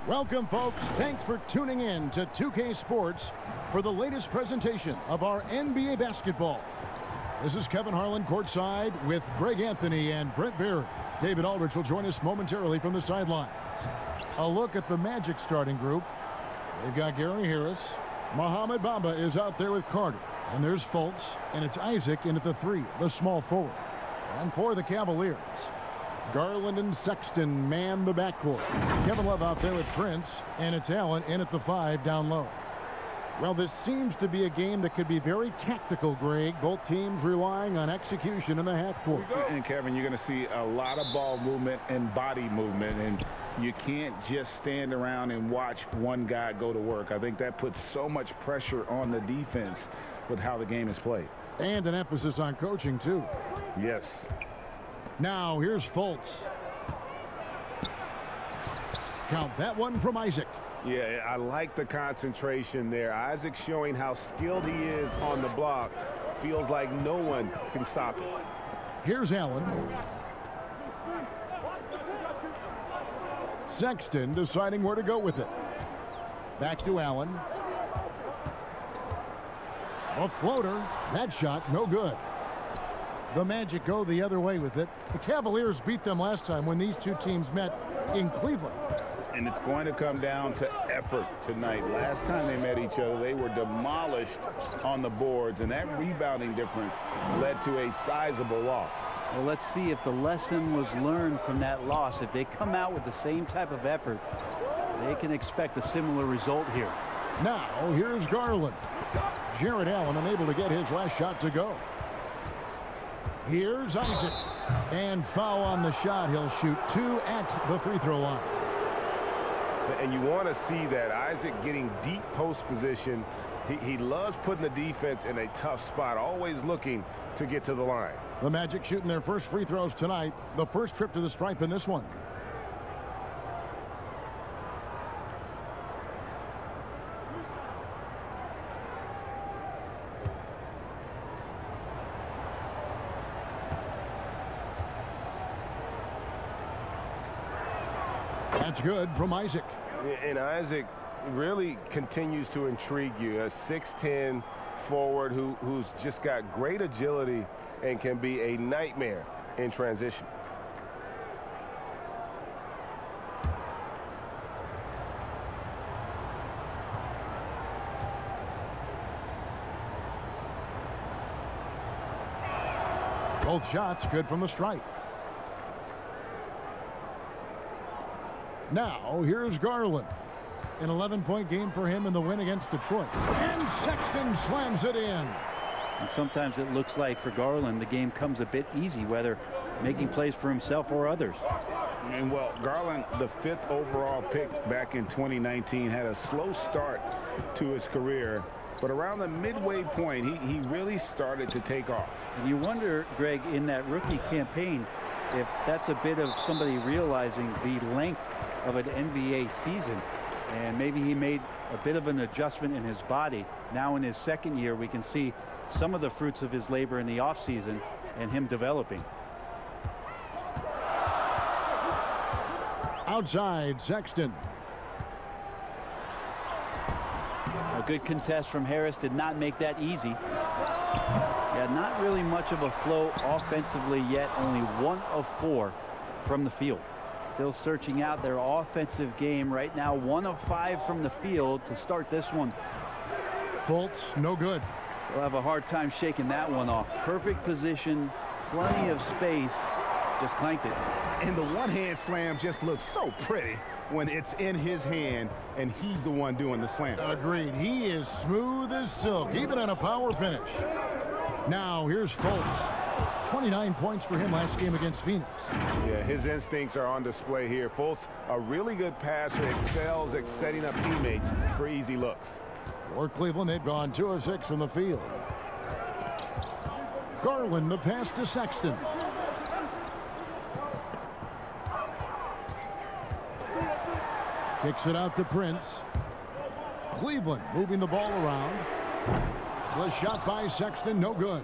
Welcome, folks. Thanks for tuning in to 2K Sports for the latest presentation of our NBA basketball. This is Kevin Harlan courtside with Greg Anthony and Brent Beard. David Aldridge will join us momentarily from the sidelines. A look at the Magic starting group. They've got Gary Harris. Mohamed Bamba is out there with Carter. And there's Fultz, and it's Isaac in at the 3, the small forward. And for the Cavaliers, Garland and Sexton man the backcourt. Kevin Love out there with Prince, and it's Allen in at the 5 down low. Well, this seems to be a game that could be very tactical, Greg. Both teams relying on execution in the half court. And Kevin, you're going to see a lot of ball movement and body movement, and you can't just stand around and watch one guy go to work. I think that puts so much pressure on the defense with how the game is played. And an emphasis on coaching, too. Yes. Now, here's Fultz. Count that one from Isaac. Yeah, I like the concentration there. Isaac showing how skilled he is on the block. Feels like no one can stop him. Here's Allen. Sexton deciding where to go with it. Back to Allen. A floater. That shot, no good. The Magic go the other way with it. The Cavaliers beat them last time when these two teams met in Cleveland. And it's going to come down to effort tonight. Last time they met each other, they were demolished on the boards, and that rebounding difference led to a sizable loss. Well, let's see if the lesson was learned from that loss. If they come out with the same type of effort, they can expect a similar result here. Now, here's Garland. Jared Allen unable to get his last shot to go. Here's Isaac. And foul on the shot. He'll shoot 2 at the free throw line. And you want to see that. Isaac getting deep post position. He loves putting the defense in a tough spot, always looking to get to the line. The Magic shooting their first free throws tonight. The first trip to the stripe in this one. That's good from Isaac. And Isaac really continues to intrigue you. A 6'10" forward who's just got great agility and can be a nightmare in transition. Both shots good from the stripe. Now, here's Garland. An 11-point game for him in the win against Detroit. And Sexton slams it in. And sometimes it looks like for Garland, the game comes a bit easy, whether making plays for himself or others. And, well, Garland, the 5th overall pick back in 2019, had a slow start to his career. But around the midway point, he really started to take off. And you wonder, Greg, in that rookie campaign, if that's a bit of somebody realizing the length of an NBA season, and maybe he made a bit of an adjustment in his body. Now in his second year, we can see some of the fruits of his labor in the offseason and him developing. Outside, Sexton. A good contest from Harris did not make that easy. Yeah, not really much of a flow offensively yet. Only 1 of 4 from the field. Still searching out their offensive game right now. 1 of 5 from the field to start this one. Fultz, no good. They'll have a hard time shaking that one off. Perfect position, plenty of space, just clanked it. And the one-hand slam just looks so pretty when it's in his hand and he's the one doing the slam. Agreed. He is smooth as silk, even in a power finish. Now, here's Fultz. 29 points for him last game against Phoenix. Yeah, his instincts are on display here. Fultz, a really good passer, excels at setting up teammates for easy looks. For Cleveland, they've gone 2 of 6 from the field. Garland, the pass to Sexton. Kicks it out to Prince. Cleveland moving the ball around. The shot by Sexton, no good.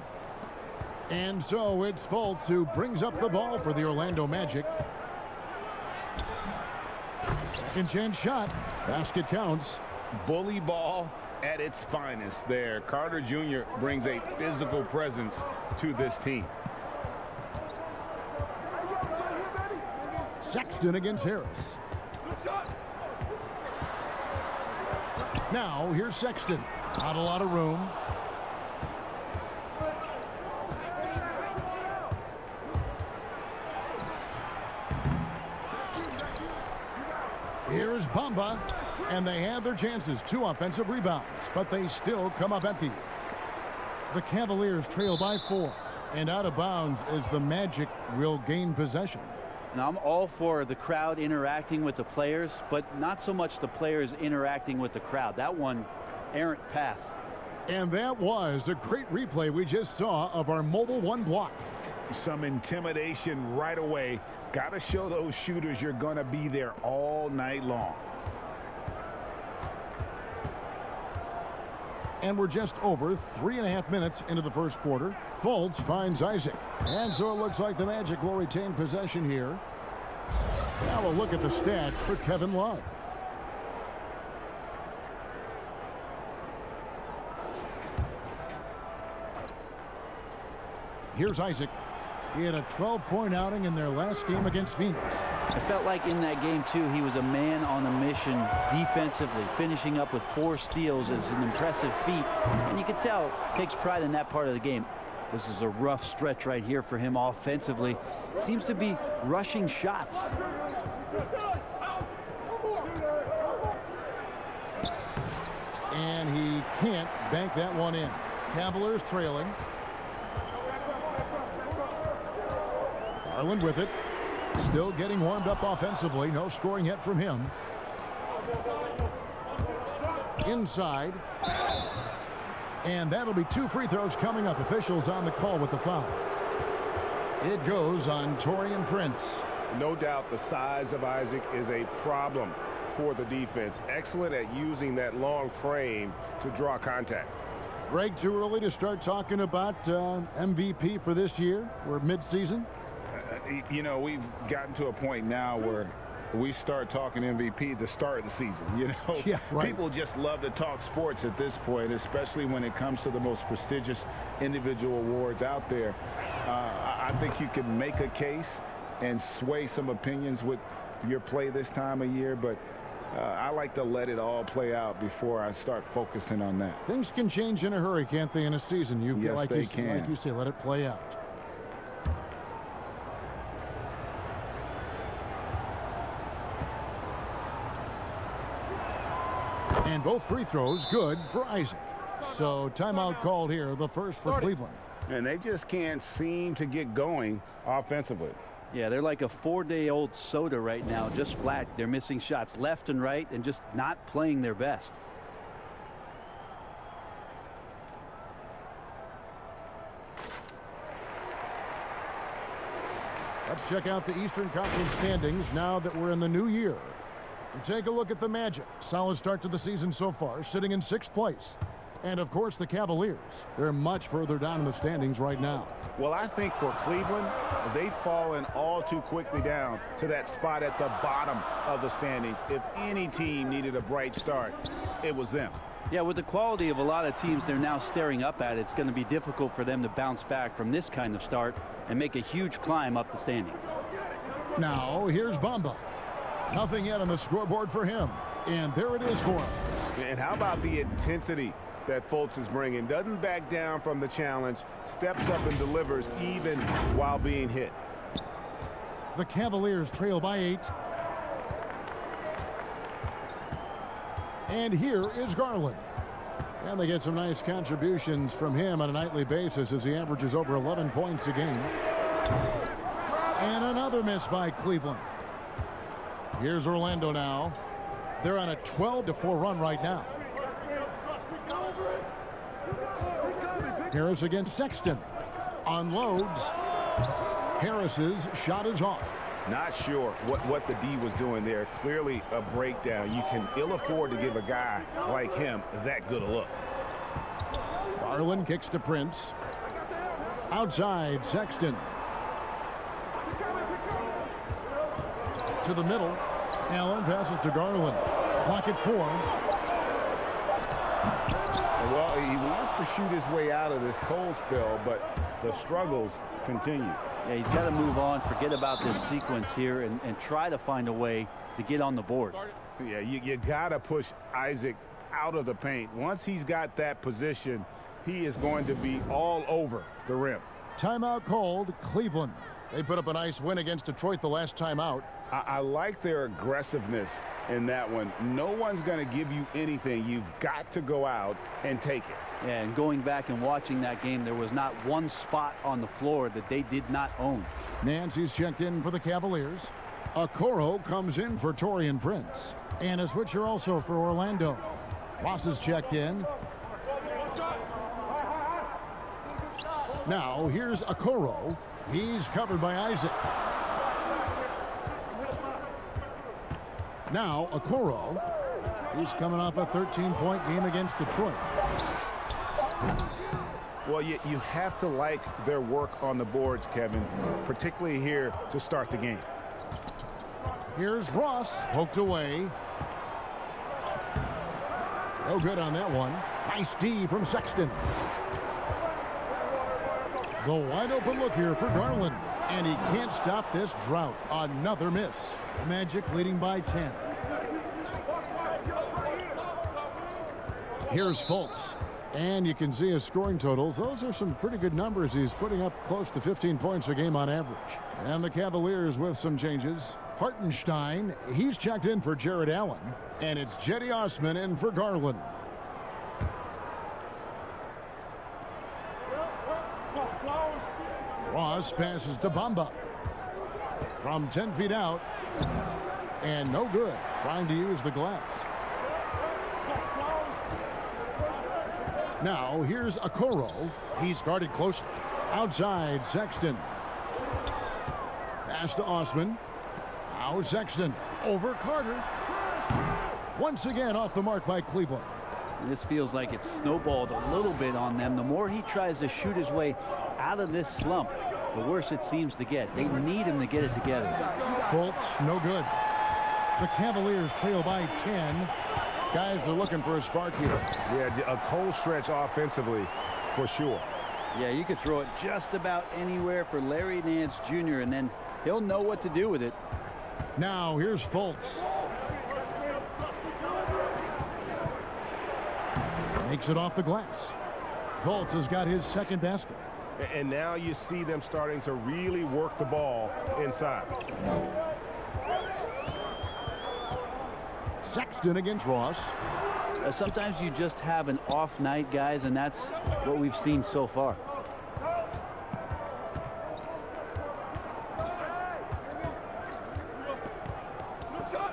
And so it's Fultz who brings up the ball for the Orlando Magic. Second chance shot. Basket counts. Bully ball at its finest there. Carter Jr. brings a physical presence to this team. Sexton against Harris. Now here's Sexton. Not a lot of room. Here's Bamba, and they have their chances. 2 offensive rebounds, but they still come up empty. The Cavaliers trail by 4, and out of bounds as the Magic will gain possession. Now, I'm all for the crowd interacting with the players, but not so much the players interacting with the crowd. That one, errant pass. And that was a great replay we just saw of our mobile 1 block. Some intimidation right away. Got to show those shooters you're going to be there all night long. And we're just over 3.5 minutes into the first quarter. Fultz finds Isaac. And so it looks like the Magic will retain possession here. Now we'll look at the stats for Kevin Love. Here's Isaac. He had a 12-point outing in their last game against Phoenix. I felt like in that game, too, he was a man on a mission defensively. Finishing up with 4 steals is an impressive feat. And you can tell, takes pride in that part of the game. This is a rough stretch right here for him offensively. Seems to be rushing shots. And he can't bank that one in. Cavaliers trailing. Garland with it. Still getting warmed up offensively. No scoring yet from him. Inside. And that'll be 2 free throws coming up. Officials on the call with the foul. It goes on Taurean Prince. No doubt the size of Isaac is a problem for the defense. Excellent at using that long frame to draw contact. Greg, too early to start talking about MVP for this year? We're mid-season. You know, we've gotten to a point now where we start talking MVP at the start of the season. You know, yeah, right. People just love to talk sports at this point, especially when it comes to the most prestigious individual awards out there. I think you can make a case and sway some opinions with your play this time of year, but I like to let it all play out before I start focusing on that. Things can change in a hurry, can't they, in a season? Yes, they can. Like you say, let it play out. And both free throws good for Isaac. So timeout called here, the first for Cleveland. And they just can't seem to get going offensively. Yeah, they're like a 4-day-old soda right now, just flat. They're missing shots left and right and just not playing their best. Let's check out the Eastern Conference standings now that we're in the new year. And take a look at the Magic. Solid start to the season so far, sitting in 6th place. And, of course, the Cavaliers. They're much further down in the standings right now. Well, I think for Cleveland, they've fallen all too quickly down to that spot at the bottom of the standings. If any team needed a bright start, it was them. Yeah, with the quality of a lot of teams they're now staring up at, it's going to be difficult for them to bounce back from this kind of start and make a huge climb up the standings. Now, here's Bamba. Nothing yet on the scoreboard for him. And there it is for him. And how about the intensity that Fultz is bringing? Doesn't back down from the challenge, steps up and delivers even while being hit. The Cavaliers trail by 8. And here is Garland. And they get some nice contributions from him on a nightly basis as he averages over 11 points a game. And another miss by Cleveland. Here's Orlando now. They're on a 12-4 run right now. Harris against Sexton. Unloads. Harris's shot is off. Not sure what the D was doing there. Clearly a breakdown. You can ill afford to give a guy like him that good a look. Garland kicks to Prince. Outside, Sexton. To the middle. Allen passes to Garland. Clock at 4. Well, he wants to shoot his way out of this cold spell, but the struggles continue. Yeah, he's got to move on, forget about this sequence here, and try to find a way to get on the board. Yeah, you got to push Isaac out of the paint. Once he's got that position, he is going to be all over the rim. Timeout called, Cleveland. They put up a nice win against Detroit the last time out. I like their aggressiveness in that one. No one's going to give you anything. You've got to go out and take it. Yeah, and going back and watching that game, there was not one spot on the floor that they did not own. Nancy's checked in for the Cavaliers. Okoro comes in for Taurean Prince. And a switcher also for Orlando. Ross is checked in. Now here's Okoro. He's covered by Isaac. Now Okoro. He's coming off a 13-point game against Detroit. Well, you have to like their work on the boards, Kevin, particularly here to start the game. Here's Ross, poked away. No good on that one. Nice D from Sexton. The wide open look here for Garland. And he can't stop this drought. Another miss. Magic leading by 10. Here's Fultz. And you can see his scoring totals. Those are some pretty good numbers. He's putting up close to 15 points a game on average. And the Cavaliers with some changes. Hartenstein, he's checked in for Jared Allen. And it's Cedi Osman in for Garland. Ross passes to Bamba. From 10 feet out. And no good. Trying to use the glass. Now here's Okoro. He's guarded closely. Outside Sexton. Pass to Osman. Now Sexton over Carter. Once again off the mark by Cleveland. This feels like it's snowballed a little bit on them. The more he tries to shoot his way out of this slump, the worse it seems to get. They need him to get it together. Fultz, no good. The Cavaliers trail by 10. Guys are looking for a spark here. Yeah, a cold stretch offensively for sure. Yeah, you could throw it just about anywhere for Larry Nance Jr., and then he'll know what to do with it. Now here's Fultz. Makes it off the glass. Fultz has got his second basket. And now you see them starting to really work the ball inside. Sexton against Ross. Sometimes you just have an off night, guys, and that's what we've seen so far.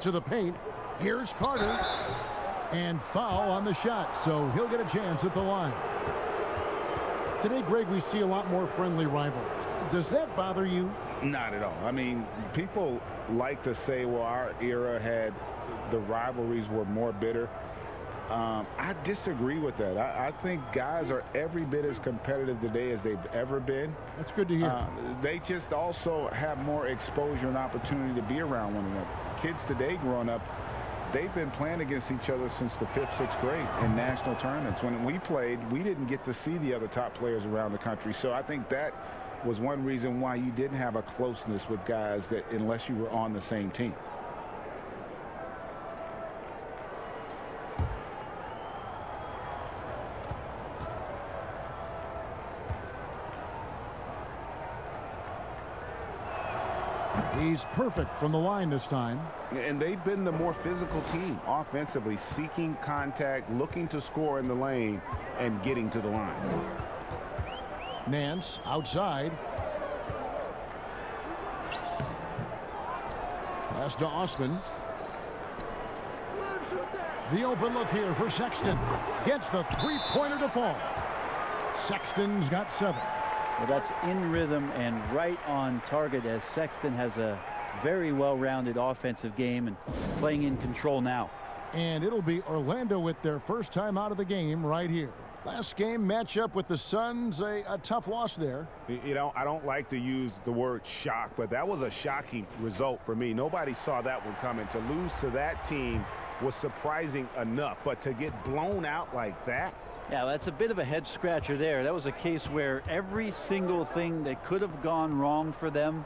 To the paint. Here's Carter. And foul on the shot, so he'll get a chance at the line. Today, Greg, we see a lot more friendly rivalries. Does that bother you? Not at all. I mean, people like to say, well, our era had the rivalries were more bitter. I disagree with that. I think guys are every bit as competitive today as they've ever been. That's good to hear. They just also have more exposure and opportunity to be around one another. Kids today growing up, they've been playing against each other since the 5th, 6th grade in national tournaments. When we played, we didn't get to see the other top players around the country. So I think that was one reason why you didn't have a closeness with guys that unless you were on the same team. He's perfect from the line this time. And they've been the more physical team offensively, seeking contact, looking to score in the lane, and getting to the line. Nance outside. Pass to Osman. The open look here for Sexton. Gets the three-pointer to fall. Sexton's got 7. Well, that's in rhythm and right on target, as Sexton has a very well-rounded offensive game and playing in control now. And it'll be Orlando with their first time out of the game right here. Last game matchup with the Suns, a tough loss there. You know, I don't like to use the word shock, but that was a shocking result for me. Nobody saw that one coming. To lose to that team was surprising enough, but to get blown out like that. Yeah, that's a bit of a head scratcher there. That was a case where every single thing that could have gone wrong for them,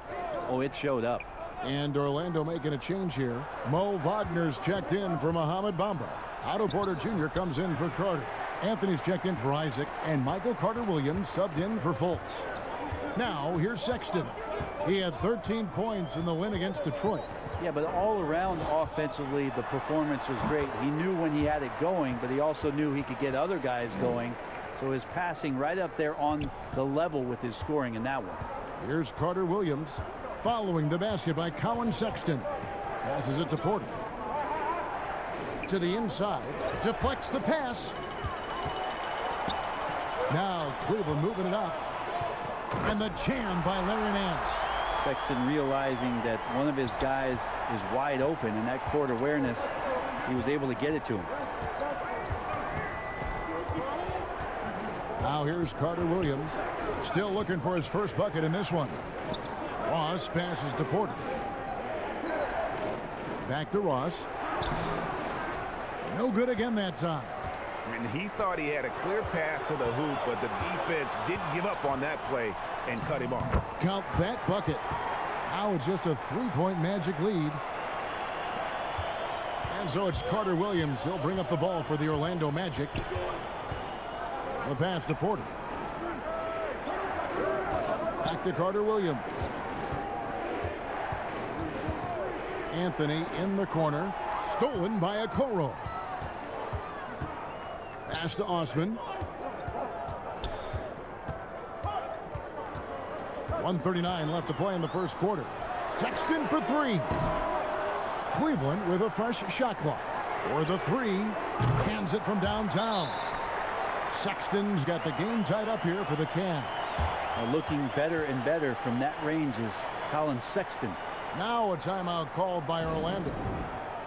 oh, it showed up. And Orlando making a change here. Mo Wagner's checked in for Mohamed Bamba. Otto Porter Jr. comes in for Carter. Anthony's checked in for Isaac, and Michael Carter-Williams subbed in for Fultz. Now, here's Sexton. He had 13 points in the win against Detroit. Yeah, but all around offensively, the performance was great. He knew when he had it going, but he also knew he could get other guys going. So his passing right up there on the level with his scoring in that one. Here's Carter-Williams following the basket by Colin Sexton. Passes it to Porter. To the inside. Deflects the pass. Now Cleveland moving it up. And the jam by Larry Nance. Sexton realizing that one of his guys is wide open, and that court awareness, he was able to get it to him. Now here's Carter-Williams. Still looking for his first bucket in this one. Ross passes to Porter. Back to Ross. No good again that time. And he thought he had a clear path to the hoop, but the defense didn't give up on that play and cut him off. Count that bucket. Now it's just a three-point Magic lead. And so it's Carter-Williams. He'll bring up the ball for the Orlando Magic. The pass to Porter. Back to Carter-Williams. Anthony in the corner. Stolen by Okoro. Pass to Osman. 1:39 left to play in the first quarter. Sexton for three. Cleveland with a fresh shot clock. For the three. Hands it from downtown. Sexton's got the game tied up here for the Cavs. Looking better and better from that range is Colin Sexton. Now a timeout called by Orlando.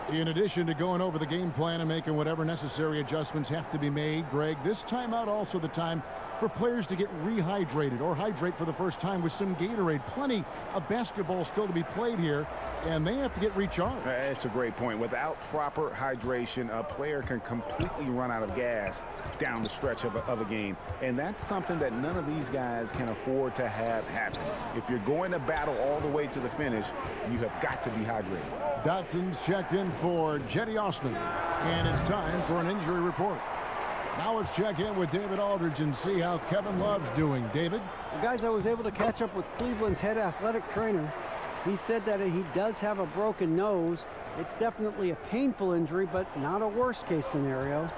In addition to going over the game plan and making whatever necessary adjustments have to be made, Greg, this timeout also the time for players to get rehydrated or hydrate for the first time with some Gatorade. Plenty of basketball still to be played here, and they have to get recharged. That's a great point. Without proper hydration, a player can completely run out of gas down the stretch of a game. And that's something that none of these guys can afford to have happen. If you're going to battle all the way to the finish, you have got to be hydrated. Dotson's checked in for Jetty Osman, and it's time for an injury report. Now let's check in with David Aldridge and see how Kevin Love's doing. David? Well, guys, I was able to catch up with Cleveland's head athletic trainer. He said that he does have a broken nose. It's definitely a painful injury, but not a worst case scenario.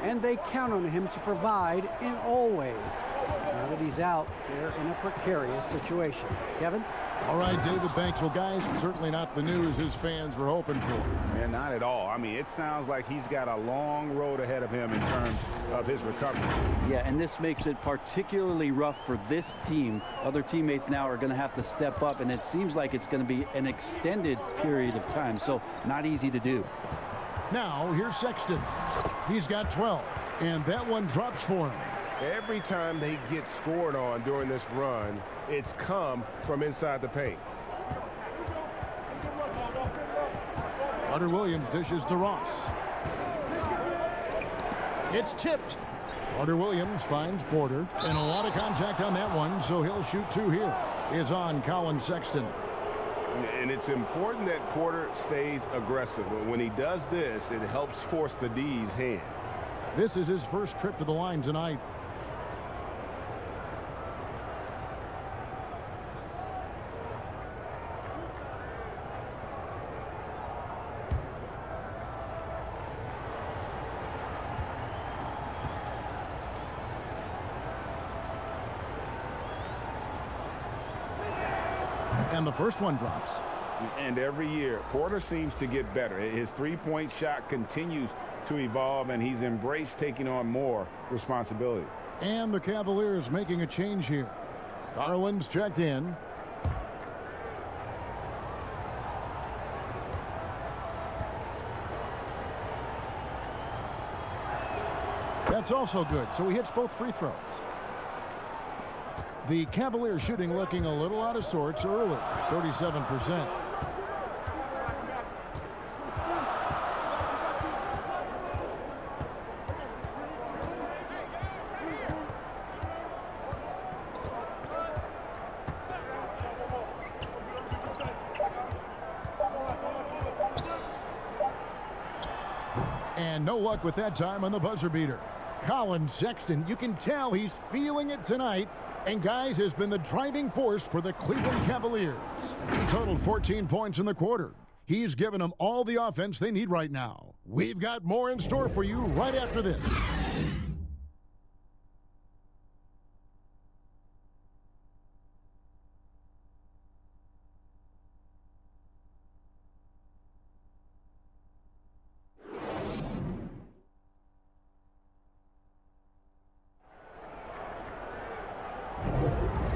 And they count on him to provide in all ways. Now that he's out, they're in a precarious situation. Kevin? All right, David, thanks. Well, guys, certainly not the news his fans were hoping for. Man, not at all. I mean, it sounds like he's got a long road ahead of him in terms of his recovery. Yeah, and this makes it particularly rough for this team. Other teammates now are going to have to step up, and it seems like it's going to be an extended period of time, so not easy to do. Now, here's Sexton. He's got 12, and that one drops for him. Every time they get scored on during this run, it's come from inside the paint. Carter-Williams dishes to Ross. It's tipped. Carter-Williams finds Porter, and a lot of contact on that one, so he'll shoot two here. Is on Colin Sexton. And it's important that Porter stays aggressive. When he does this, it helps force the D's hand. This is his first trip to the line tonight. And the first one drops. And every year, Porter seems to get better. His three-point shot continues to evolve, and he's embraced taking on more responsibility. And the Cavaliers making a change here. Garland's checked in. That's also good, so he hits both free throws. The Cavaliers shooting looking a little out of sorts early, 37%. And no luck with that time on the buzzer beater. Colin Sexton, you can tell he's feeling it tonight. And, guys, has been the driving force for the Cleveland Cavaliers. He totaled 14 points in the quarter. He's given them all the offense they need right now. We've got more in store for you right after this.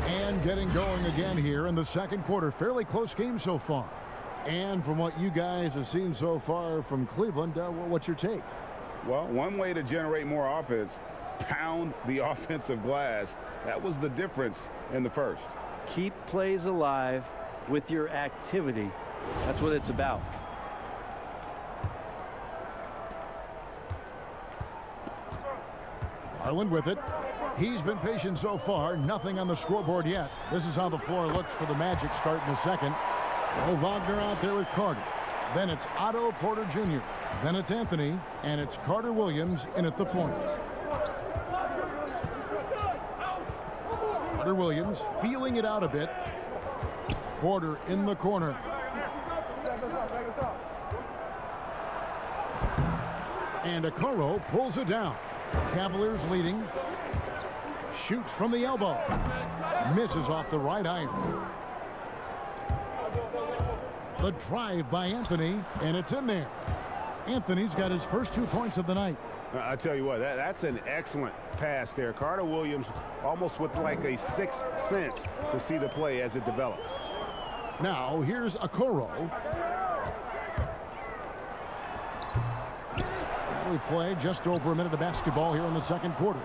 And getting going again here in the second quarter. Fairly close game so far. And from what you guys have seen so far from Cleveland, what's your take? Well, one way to generate more offense, pound the offensive glass. That was the difference in the first. Keep plays alive with your activity. That's what it's about. Garland with it. He's been patient so far. Nothing on the scoreboard yet. This is how the floor looks for the Magic starting the second. Mo Wagner out there with Carter. Then it's Otto Porter Jr. Then it's Anthony. And it's Carter Williams in at the point. Carter Williams feeling it out a bit. Porter in the corner. And Okoro pulls it down. Cavaliers leading. Shoots from the elbow. Misses off the right iron. The drive by Anthony, and it's in there. Anthony's got his first 2 points of the night. I tell you what, that's an excellent pass there. Carter Williams almost with like a sixth sense to see the play as it develops. Now here's Okoro. We play just over a minute of basketball here in the second quarter.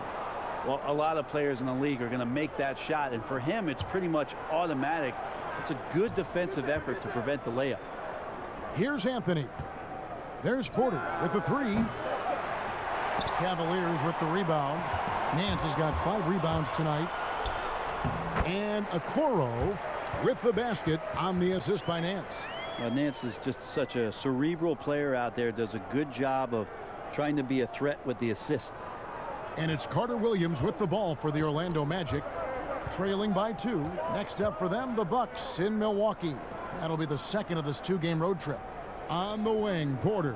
Well, a lot of players in the league are going to make that shot, and for him, it's pretty much automatic. It's a good defensive effort to prevent the layup. Here's Anthony. There's Porter with the three. Cavaliers with the rebound. Nance has got 5 rebounds tonight. And Okoro with the basket on the assist by Nance. Nance is just such a cerebral player out there, does a good job of trying to be a threat with the assist. And it's Carter Williams with the ball for the Orlando Magic, trailing by 2. Next up for them, the Bucks in Milwaukee. That'll be the second of this 2-game road trip. On the wing, Porter.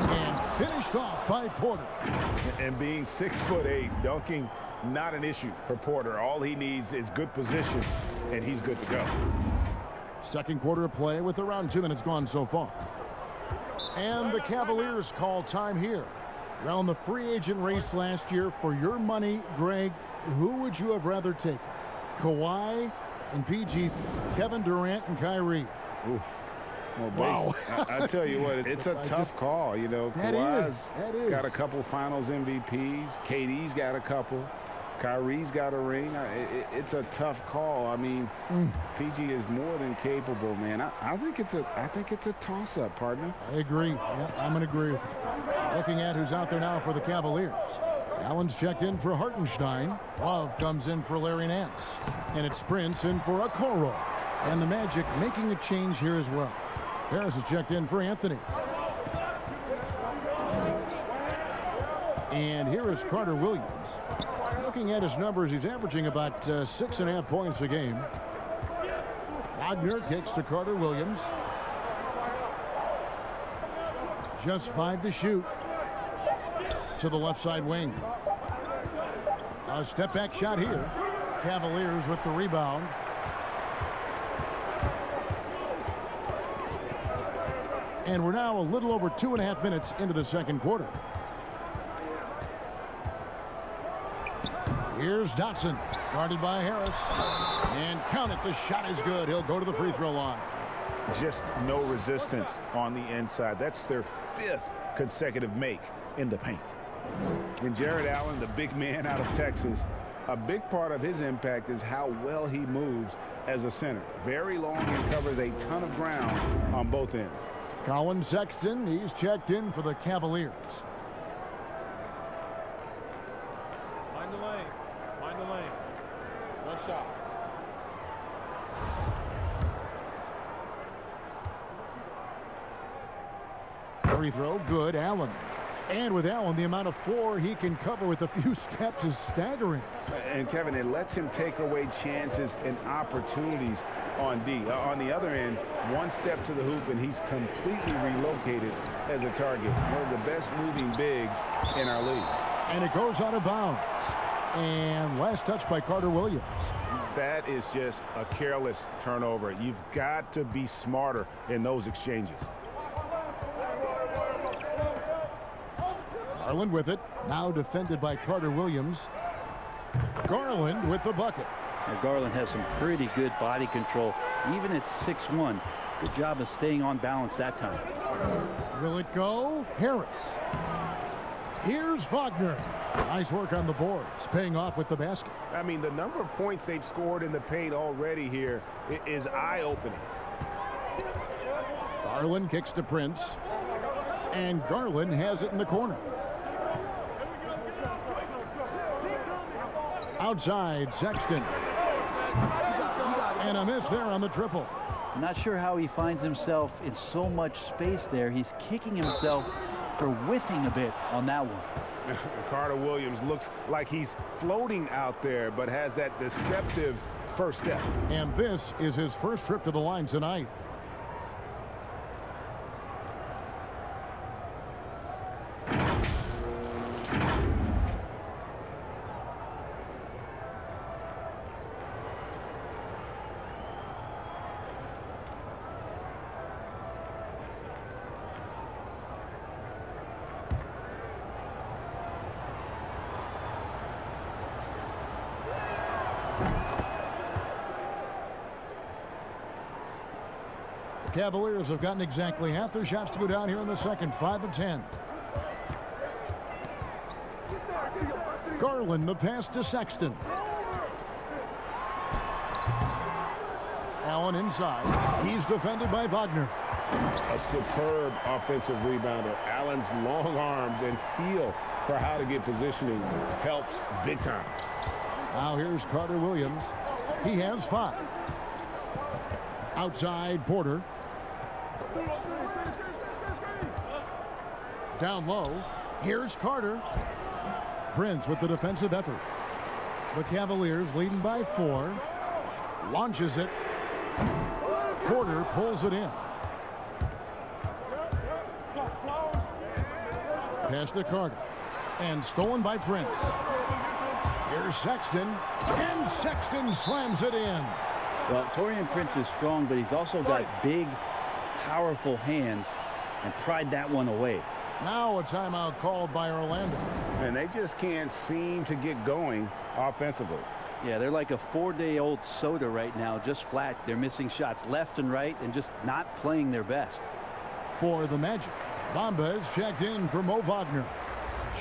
And finished off by Porter. And being 6'8", dunking, not an issue for Porter. All he needs is good position, and he's good to go. Second quarter of play with around 2 minutes gone so far. And the Cavaliers call time here. Around the free agent race last year, for your money, Greg, who would you have rather taken? Kawhi and PG, Kevin Durant and Kyrie. Oof. Well, wow. I tell you what, it's a tough call. You know, Kawhi's got a couple finals MVPs. KD's got a couple. Kyrie's got a ring. It's a tough call. I mean, PG is more than capable, man. I think it's a toss-up, partner. I agree. Yeah, I'm going to agree with you. Looking at who's out there now for the Cavaliers. Allen's checked in for Hartenstein. Love comes in for Larry Nance. And it's Prince in for Okoro. And the Magic making a change here as well. Harris is checked in for Anthony. And here is Carter Williams. Looking at his numbers, he's averaging about 6.5 points a game. Wagner kicks to Carter Williams. Just 5 to shoot. To the left side wing. A step back shot here. Cavaliers with the rebound. And we're now a little over 2.5 minutes into the second quarter. Here's Dotson, guarded by Harris. And count it, the shot is good. He'll go to the free throw line. Just no resistance on the inside. That's their 5th consecutive make in the paint. And Jared Allen, the big man out of Texas, a big part of his impact is how well he moves as a center. Very long and covers a ton of ground on both ends. Colin Sexton, he's checked in for the Cavaliers. Mind the lanes. Mind the lanes. One shot. Free throw, good. Allen. And with Allen, the amount of floor he can cover with a few steps is staggering. And Kevin, it lets him take away chances and opportunities on D. On the other end, one step to the hoop and he's completely relocated as a target. One of the best moving bigs in our league. And it goes out of bounds. And last touch by Carter Williams. That is just a careless turnover. You've got to be smarter in those exchanges. Garland with it. Now defended by Carter Williams. Garland with the bucket. Now Garland has some pretty good body control, even at 6'1". Good job of staying on balance that time. Will it go? Harris. Here's Wagner. Nice work on the boards, paying off with the basket. I mean, the number of points they've scored in the paint already here is eye-opening. Garland kicks to Prince. And Garland has it in the corner. Outside, Sexton. And a miss there on the triple. I'm not sure how he finds himself in so much space there. He's kicking himself for whiffing a bit on that one. Carter Williams looks like he's floating out there, but has that deceptive first step. And this is his first trip to the line tonight. Cavaliers have gotten exactly half their shots to go down here in the second. 5 of 10. Garland, the pass to Sexton. Allen inside. He's defended by Wagner. A superb offensive rebounder. Allen's long arms and feel for how to get positioning helps big time. Now here's Carter Williams. He has 5. Outside, Porter. Down low. Here's Carter. Prince with the defensive effort. The Cavaliers leading by 4. Launches it. Porter pulls it in. Pass to Carter. And stolen by Prince. Here's Sexton. And Sexton slams it in. Well, Taurean Prince is strong, but he's also got big, powerful hands and pried that one away. Now a timeout called by Orlando. And they just can't seem to get going offensively. Yeah, they're like a 4-day-old soda right now, just flat. They're missing shots left and right and just not playing their best. For the Magic, Bamba is checked in for Mo Wagner.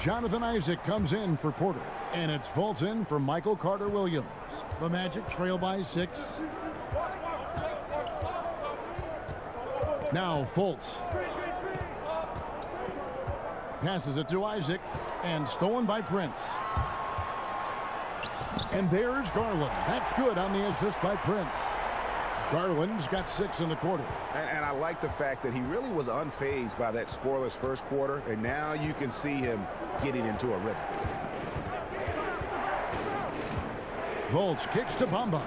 Jonathan Isaac comes in for Porter. And it's Fultz in for Michael Carter Williams. The Magic trail by 6. Now Fultz. Passes it to Isaac. And stolen by Prince. And there's Garland. That's good on the assist by Prince. Garland's got 6 in the quarter. And I like the fact that he really was unfazed by that scoreless first quarter. And now you can see him getting into a rhythm. Fultz kicks to Bamba.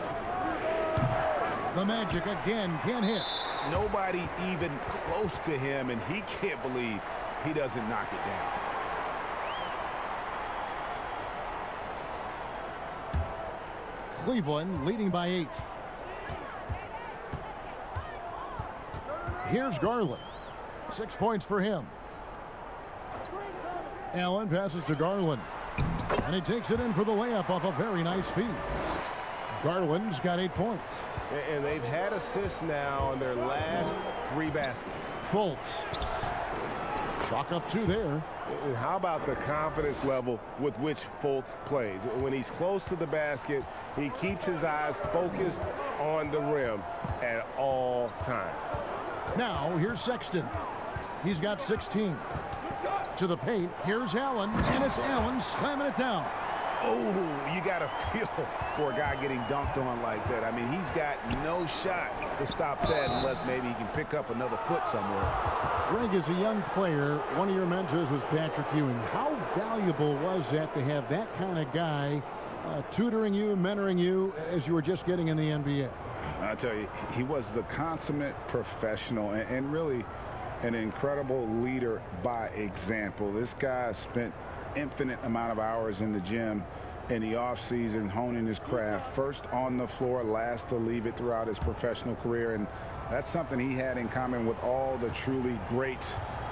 The Magic again can't hit. Nobody even close to him, and he can't believe he doesn't knock it down. Cleveland leading by 8. Here's Garland. 6 points for him. Allen passes to Garland. And he takes it in for the layup off a very nice feed. Garland's got 8 points. And they've had assists now on their last 3 baskets. Fultz. Chalk up 2 there. And how about the confidence level with which Fultz plays? When he's close to the basket, he keeps his eyes focused on the rim at all times. Now, here's Sexton. He's got 16. To the paint. Here's Allen, and it's Allen slamming it down. Oh, you got to feel for a guy getting dunked on like that. I mean, he's got no shot to stop that unless maybe he can pick up another foot somewhere. Greg, as a young player, one of your mentors was Patrick Ewing. How valuable was that to have that kind of guy tutoring you, mentoring you as you were just getting in the NBA? I tell you, he was the consummate professional and really an incredible leader by example. This guy spent infinite amount of hours in the gym in the off season honing his craft, first on the floor, last to leave it throughout his professional career, and that's something he had in common with all the truly greats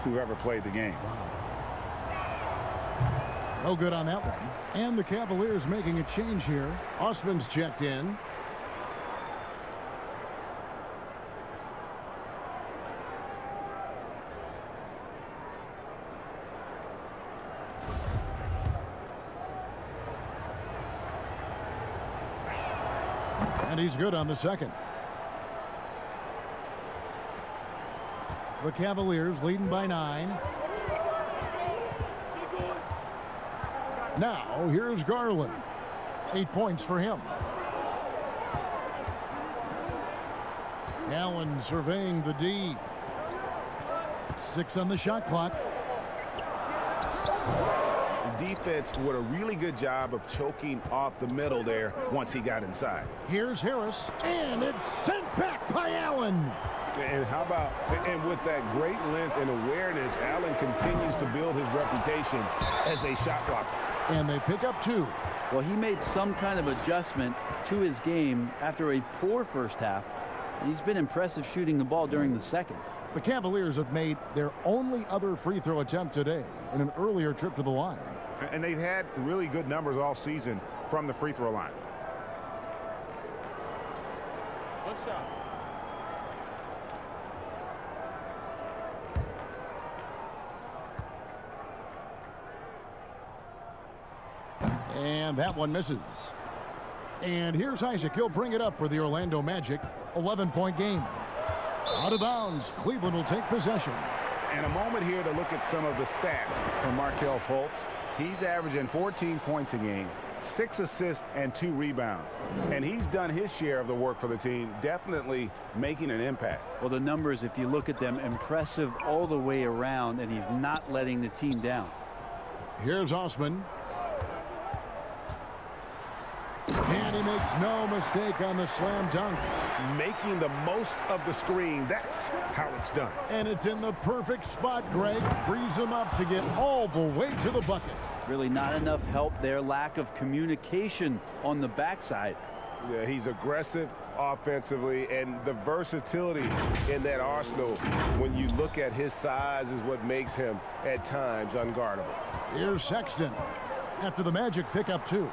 who ever played the game. No good on that one. And the Cavaliers making a change here. Osman's checked in. And he's good on the second. The Cavaliers leading by 9. Now, here's Garland. 8 points for him. Allen surveying the D. 6 on the shot clock. The defense did a really good job of choking off the middle there once he got inside. Here's Harris, and it's sent back by Allen. And how about, and with that great length and awareness, Allen continues to build his reputation as a shot blocker. And they pick up 2. Well, he made some kind of adjustment to his game after a poor first half. He's been impressive shooting the ball during the second. The Cavaliers have made their only other free throw attempt today in an earlier trip to the line. And they've had really good numbers all season from the free throw line. What's up? And that one misses. And here's Isaac. He'll bring it up for the Orlando Magic. 11-point game. Out of bounds. Cleveland will take possession. And a moment here to look at some of the stats from Markelle Fultz. He's averaging 14 points a game, 6 assists, and 2 rebounds. And he's done his share of the work for the team, definitely making an impact. Well, the numbers, if you look at them, impressive all the way around, and he's not letting the team down. Here's Osman. And he makes no mistake on the slam dunk. Making the most of the screen. That's how it's done. And it's in the perfect spot, Greg. Frees him up to get all the way to the bucket. Really not enough help there. Lack of communication on the backside. Yeah, he's aggressive offensively, and the versatility in that arsenal, when you look at his size, is what makes him, at times, unguardable. Here's Sexton. After the Magic pick up 2.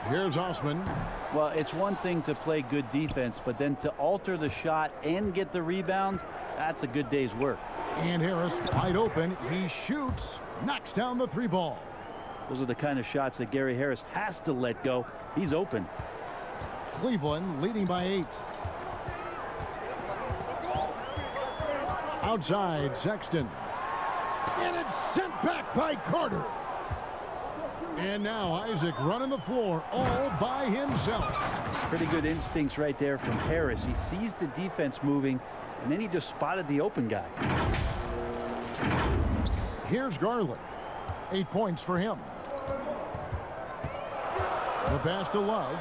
Here's Osman. Well, it's one thing to play good defense, but then to alter the shot and get the rebound, that's a good day's work. And Harris wide open. He shoots, knocks down the 3 ball. Those are the kind of shots that Gary Harris has to let go. He's open. Cleveland leading by 8. Outside, Sexton. And it's sent back by Carter. And now Isaac running the floor all by himself. Pretty good instincts right there from Harris. He sees the defense moving, and then he just spotted the open guy. Here's Garland. 8 points for him. The pass to Love.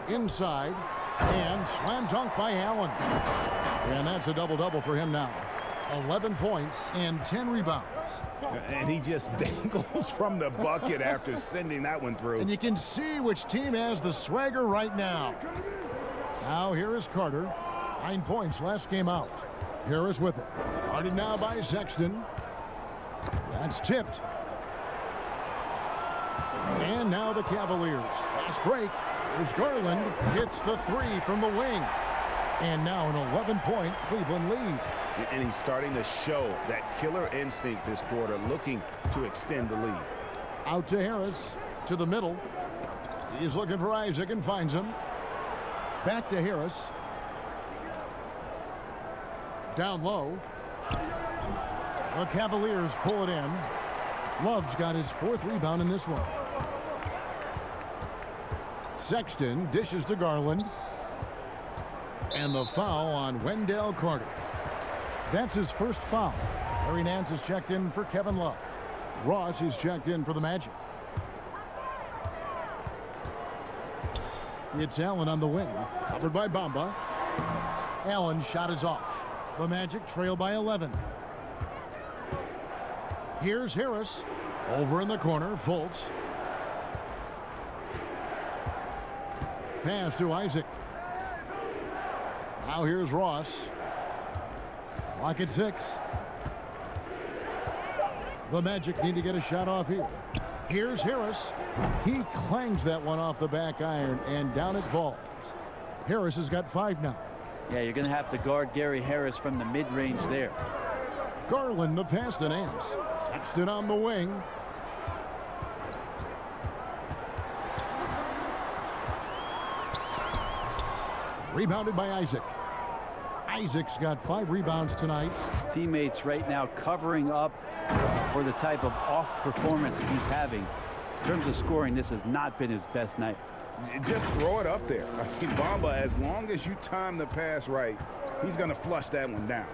Inside. And slam dunk by Allen. And that's a double-double for him now. 11 points and 10 rebounds. And he just dangles from the bucket after sending that one through. And you can see which team has the swagger right now. Now here is Carter. 9 points last game out. Harris with it. Guarded now by Sexton. That's tipped. And now the Cavaliers. Fast break. Here's Garland. Hits the three from the wing. And now an 11-point Cleveland lead. And he's starting to show that killer instinct this quarter, looking to extend the lead. Out to Harris. To the middle. He's looking for Isaac and finds him. Back to Harris. Down low. The Cavaliers pull it in. Love's got his 4th rebound in this one. Sexton dishes to Garland. And the foul on Wendell Carter. That's his first foul. Larry Nance is checked in for Kevin Love. Ross is checked in for the Magic. It's Allen on the wing. Covered by Bamba. Allen's shot is off. The Magic trail by 11. Here's Harris. Over in the corner, Fultz. Pass to Isaac. Now here's Ross. Clock at 6. The Magic need to get a shot off here. Here's Harris. He clangs that one off the back iron, and down it falls. Harris has got 5 now. Yeah, you're going to have to guard Gary Harris from the mid-range there. Garland the pass to Nance. Sexton on the wing. Rebounded by Isaac. Isaac's got 5 rebounds tonight. Teammates right now covering up for the type of off performance he's having. In terms of scoring, this has not been his best night. Just throw it up there. I mean, Bamba, as long as you time the pass right, he's going to flush that one down.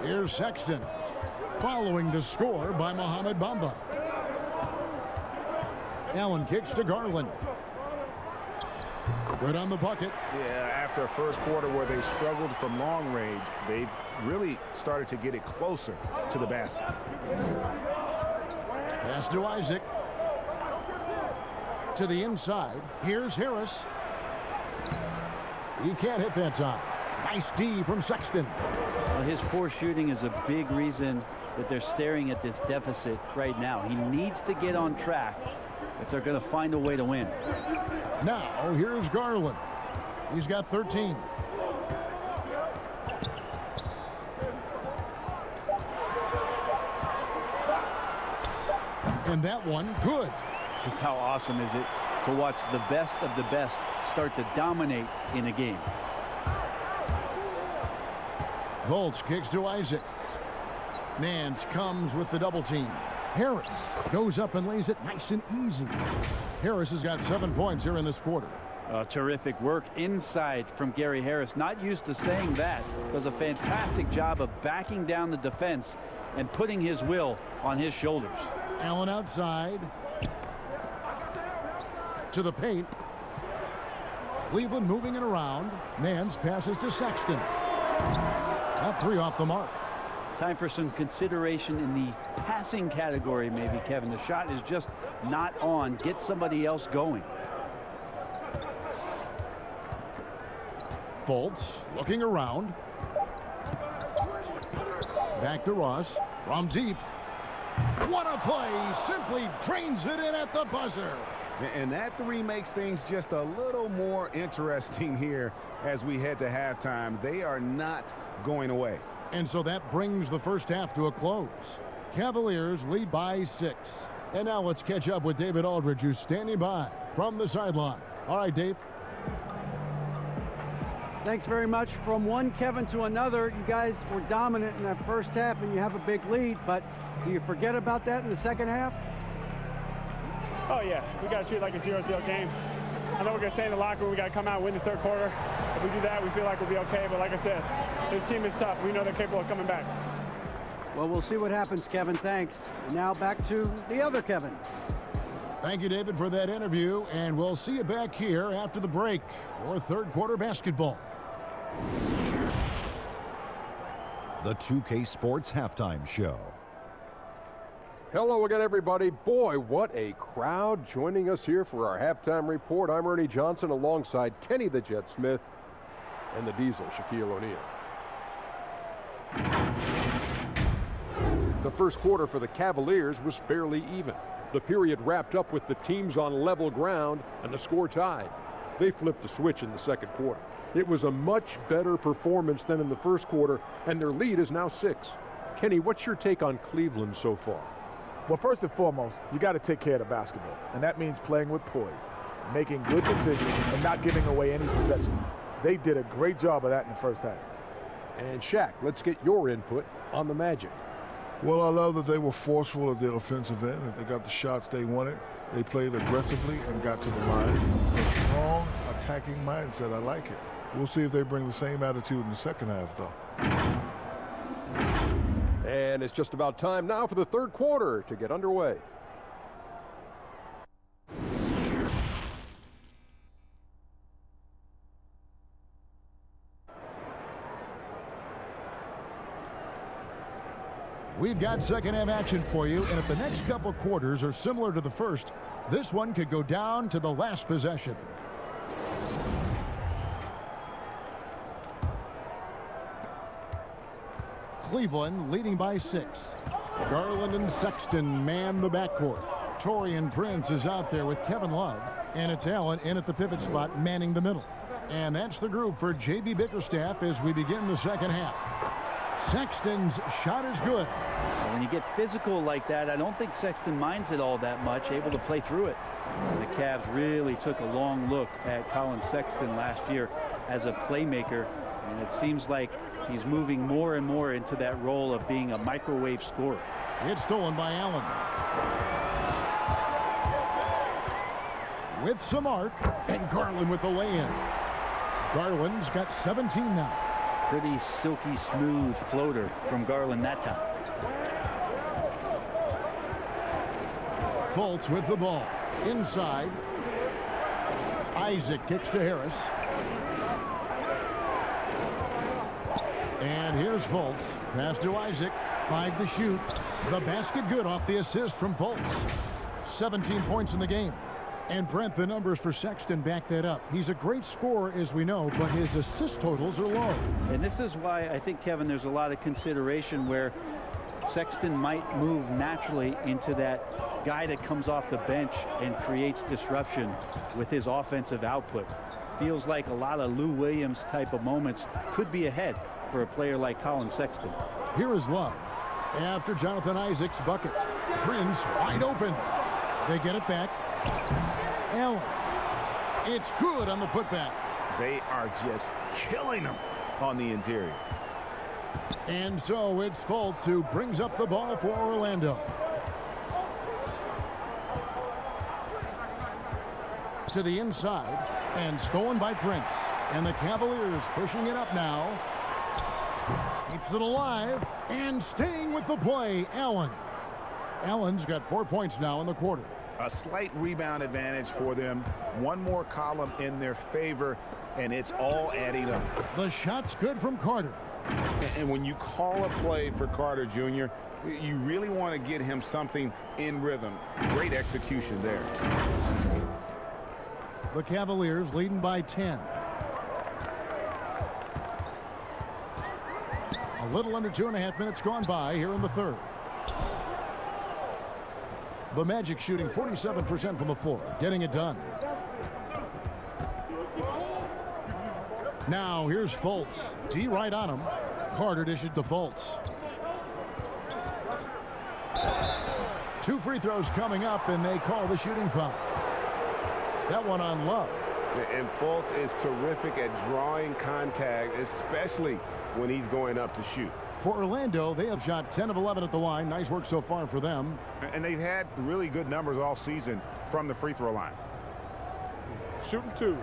Here's Sexton. Following the score by Mohamed Bamba. Allen kicks to Garland. Good on the bucket. Yeah, after a first quarter where they struggled from long range, they've really started to get it closer to the basket. Pass to Isaac. To the inside. Here's Harris. He can't hit that time. Nice D from Sexton. Well, his poor shooting is a big reason that they're staring at this deficit right now. He needs to get on track if they're going to find a way to win. Now here's Garland. He's got 13. And that one good. Just how awesome is it to watch the best of the best start to dominate in a game. Fultz kicks to Isaac. Nance comes with the double team. Harris goes up and lays it nice and easy. Harris has got 7 points here in this quarter. Terrific work inside from Gary Harris. Not used to saying that. Does a fantastic job of backing down the defense and putting his will on his shoulders. Allen outside. To the paint. Cleveland moving it around. Nance passes to Sexton. That 3 off the mark. Time for some consideration in the passing category, maybe, Kevin. The shot is just not on. Get somebody else going. Fultz looking around. Back to Ross from deep. What a play! Simply drains it in at the buzzer. And that 3 makes things just a little more interesting here as we head to halftime. They are not going away. And so that brings the first half to a close. Cavaliers lead by 6. And now let's catch up with David Aldridge, who's standing by from the sideline. All right, Dave. Thanks very much. From one Kevin to another, you guys were dominant in that first half and you have a big lead, but do you forget about that in the second half? Oh yeah, we got to treat it like a 0-0 game. I know we're going to stay in the locker room. We got to come out and win the third quarter. If we do that, we feel like we'll be okay. But like I said, this team is tough. We know they're capable of coming back. Well, we'll see what happens, Kevin. Thanks. And now back to the other Kevin. Thank you, David, for that interview. And we'll see you back here after the break for third quarter basketball. The 2K Sports Halftime Show. Hello again, everybody. Boy, what a crowd joining us here for our halftime report. I'm Ernie Johnson alongside Kenny the Jet Smith and the Diesel, Shaquille O'Neal. The first quarter for the Cavaliers was fairly even. The period wrapped up with the teams on level ground and the score tied. They flipped the switch in the second quarter. It was a much better performance than in the first quarter, and their lead is now 6. Kenny, what's your take on Cleveland so far? Well, first and foremost, you got to take care of the basketball, and that means playing with poise, making good decisions, and not giving away any possession. They did a great job of that in the first half. And Shaq, let's get your input on the Magic. Well, I love that they were forceful at their offensive end. They got the shots they wanted. They played aggressively and got to the line. A strong attacking mindset. I like it. We'll see if they bring the same attitude in the second half, though. And it's just about time now for the third quarter to get underway. We've got second half action for you, and if the next couple quarters are similar to the first, this one could go down to the last possession. Cleveland leading by 6. Garland and Sexton man the backcourt. Taurean Prince is out there with Kevin Love, and it's Allen in at the pivot spot manning the middle. And that's the group for J.B. Bickerstaff as we begin the second half. Sexton's shot is good. When you get physical like that, I don't think Sexton minds it all that much, able to play through it. And the Cavs really took a long look at Colin Sexton last year as a playmaker, and it seems like he's moving more and more into that role of being a microwave scorer. It's stolen by Allen. With some arc, and Garland with the lay-in. Garland's got 17 now. Pretty silky smooth floater from Garland that time. Fultz with the ball. Inside. Isaac kicks to Harris. And here's Fultz. Pass to Isaac. 5 to shoot. The basket good off the assist from Fultz. 17 points in the game. And Brent, the numbers for Sexton back that up. He's a great scorer, as we know, but his assist totals are low. And this is why I think, Kevin, there's a lot of consideration where Sexton might move naturally into that guy that comes off the bench and creates disruption with his offensive output. Feels like a lot of Lou Williams type of moments could be ahead for a player like Colin Sexton. Here is Love. After Jonathan Isaac's bucket. Prince wide open. They get it back. Allen. It's good on the putback. They are just killing them on the interior. And so it's Fultz who brings up the ball for Orlando. To the inside and stolen by Prince. And the Cavaliers pushing it up now. Keeps it alive and staying with the play. Allen. Allen's got 4 points now in the quarter. A slight rebound advantage for them. One more column in their favor, and it's all adding up. The shot's good from Carter. And when you call a play for Carter Jr., you really want to get him something in rhythm. Great execution there. The Cavaliers leading by 10. A little under 2.5 minutes gone by here in the third. The Magic shooting 47% from the floor, getting it done. Now here's Fultz. D right on him. Carter dishes to Fultz. 2 free throws coming up, and they call the shooting foul. That one on Love. And Fultz is terrific at drawing contact, especially when he's going up to shoot. For Orlando, they have shot 10 of 11 at the line. Nice work so far for them. And they've had really good numbers all season from the free throw line. Shooting 2.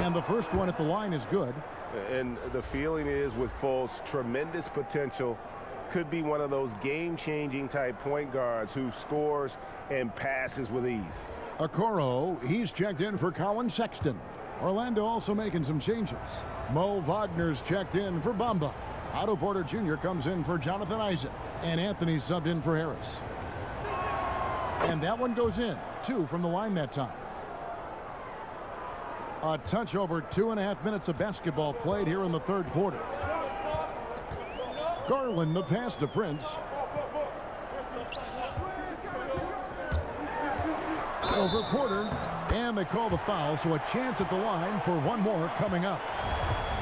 And the first one at the line is good. And the feeling is with Fultz, tremendous potential. Could be one of those game-changing type point guards who scores and passes with ease. Okoro, he's checked in for Colin Sexton. Orlando also making some changes. Mo Wagner's checked in for Bamba. Otto Porter Jr. comes in for Jonathan Isaac. And Anthony subbed in for Harris. And that one goes in. 2 from the line that time. A touch over 2.5 minutes of basketball played here in the third quarter. Garland, the pass to Prince. Over Porter, and they call the foul, so a chance at the line for one more coming up.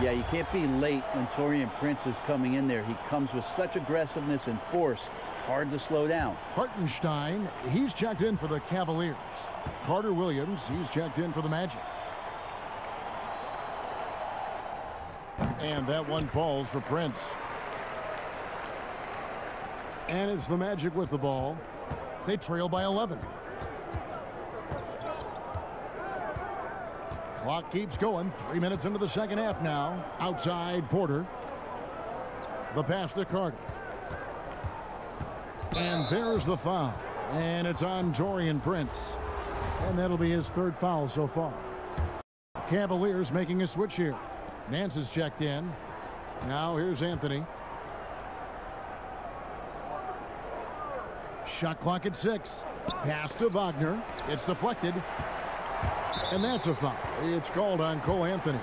Yeah, you can't be late when Taurean Prince is coming in there. He comes with such aggressiveness and force, hard to slow down. Hartenstein, he's checked in for the Cavaliers. Carter Williams, he's checked in for the Magic. And that one falls for Prince. And it's the Magic with the ball. They trail by 11. Clock keeps going. 3 minutes into the second half now. Outside Porter. The pass to Carter. And there's the foul. And it's on Taurean Prince. And that'll be his third foul so far. Cavaliers making a switch here. Nance is checked in. Now here's Anthony. Shot clock at 6. Pass to Wagner. It's deflected. And that's a foul. It's called on Cole Anthony.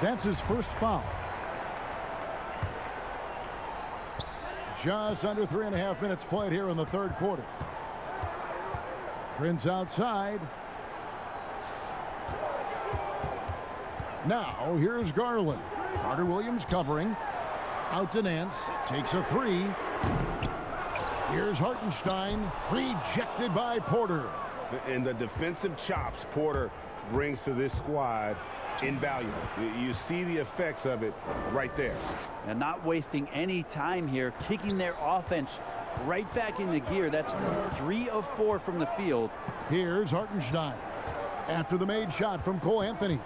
That's his first foul. Just under 3.5 minutes played here in the third quarter. Prince outside. Now here's Garland. Carter Williams covering. Out to Nance. Takes a 3. Here's Hartenstein. Rejected by Porter. And the defensive chops Porter brings to this squad, invaluable. You see the effects of it right there. And not wasting any time here, kicking their offense right back into gear. That's 3 of 4 from the field. Here's Hartenstein after the made shot from Cole Anthony.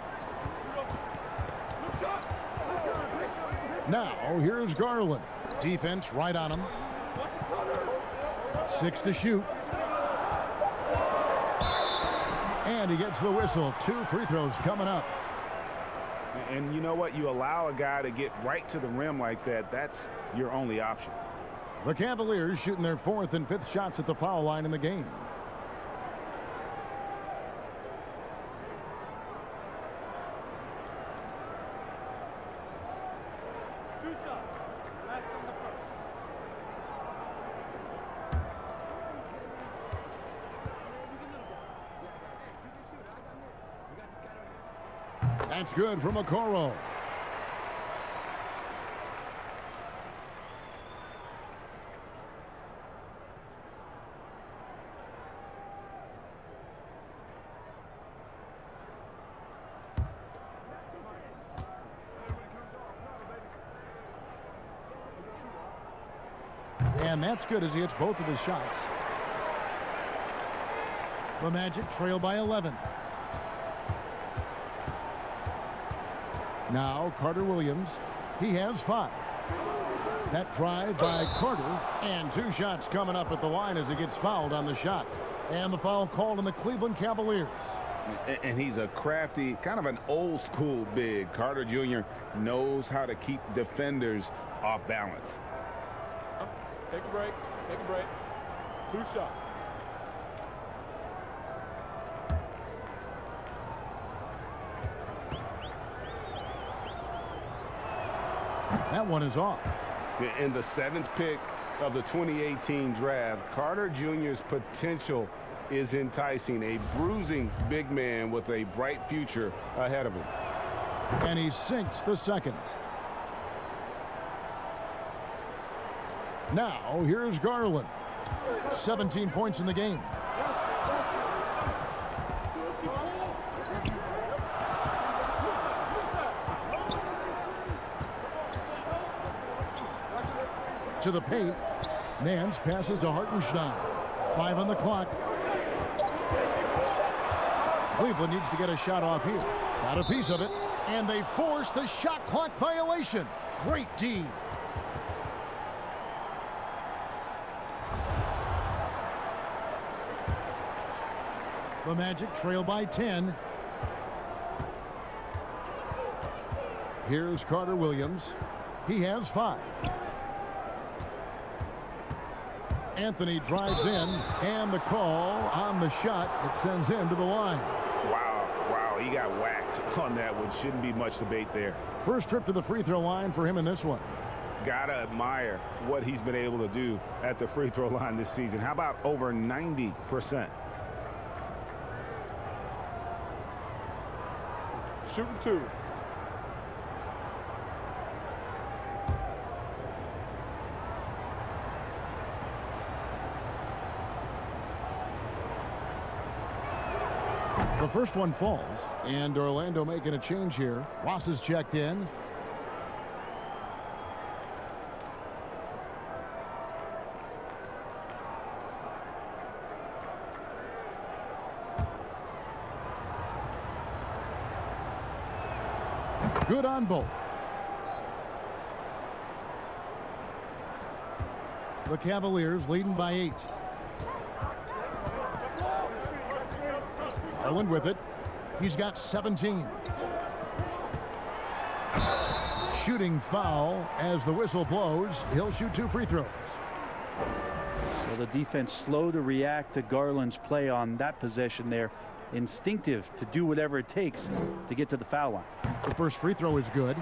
Now here's Garland. Defense right on him. 6 to shoot. And he gets the whistle. 2 free throws coming up. And you know what? You allow a guy to get right to the rim like that. That's your only option. The Cavaliers shooting their 4th and 5th shots at the foul line in the game. That's good from Okoro. And that's good as he hits both of his shots. The Magic trail by 11. Now Carter Williams, he has 5. That drive by Carter, and 2 shots coming up at the line as he gets fouled on the shot. And the foul called on the Cleveland Cavaliers. And he's a crafty, kind of an old school big. Carter Jr. knows how to keep defenders off balance. Take a break. Take a break. 2 shots. That one is off. In the 7th pick of the 2018 draft, Carter Jr.'s potential is enticing. A bruising big man with a bright future ahead of him. And he sinks the 2nd. Now here's Garland. 17 points in the game. To the paint. Nance passes to Hartenstein. 5 on the clock. Cleveland needs to get a shot off here. Got a piece of it. And they force the shot clock violation. Great D. The Magic trail by 10. Here's Carter Williams. He has 5. Anthony drives in, and the call on the shot. It sends him to the line. Wow, he got whacked on that one. Shouldn't be much debate there. First trip to the free throw line for him in this one. Gotta admire what he's been able to do at the free throw line this season. How about over 90%? Shooting 2. The first one falls, and Orlando making a change here. Ross is checked in. Good on both. The Cavaliers leading by 8. Garland with it. He's got 17. Shooting foul as the whistle blows. He'll shoot 2 free throws. Well, the defense slow to react to Garland's play on that possession there. Instinctive to do whatever it takes to get to the foul line. The first free throw is good.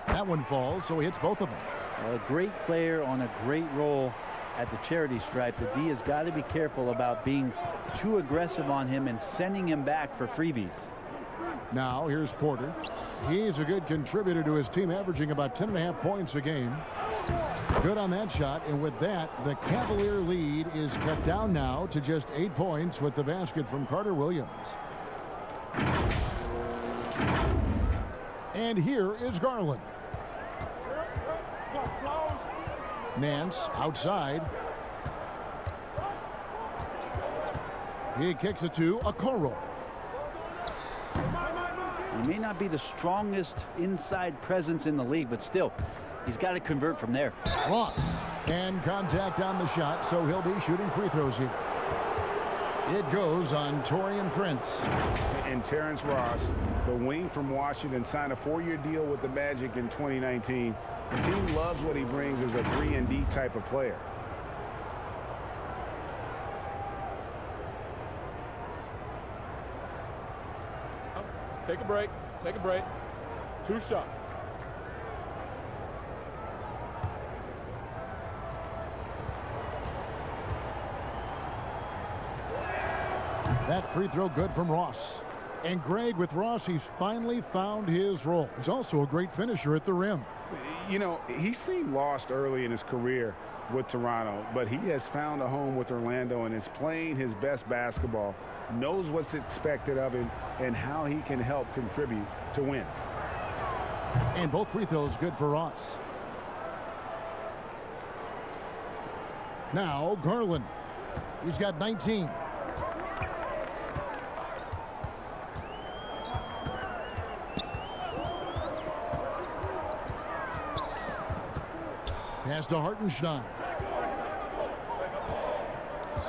That one falls, so he hits both of them. A great player on a great role at the charity stripe. The D has got to be careful about being too aggressive on him and sending him back for freebies. Now here's Porter. He's a good contributor to his team, averaging about 10.5 points a game. Good on that shot, and with that, the Cavalier lead is cut down now to just 8 points with the basket from Carter Williams. And here is Garland. Nance outside. He kicks it to Okoro. He may not be the strongest inside presence in the league, but still, he's got to convert from there. Ross, and contact on the shot, so he'll be shooting free throws here. It goes on Taurean Prince. And Terrence Ross, the wing from Washington, signed a 4-year deal with the Magic in 2019. The team loves what he brings as a 3-and-D type of player. Take a break. Take a break. 2 shots. That free throw good from Ross. And Greg, with Ross, he's finally found his role. He's also a great finisher at the rim. You know, he seemed lost early in his career with Toronto, but he has found a home with Orlando and is playing his best basketball, knows what's expected of him, and how he can help contribute to wins. And both free throws good for Ross. Now Garland. He's got 19. Pass to Hartenstein.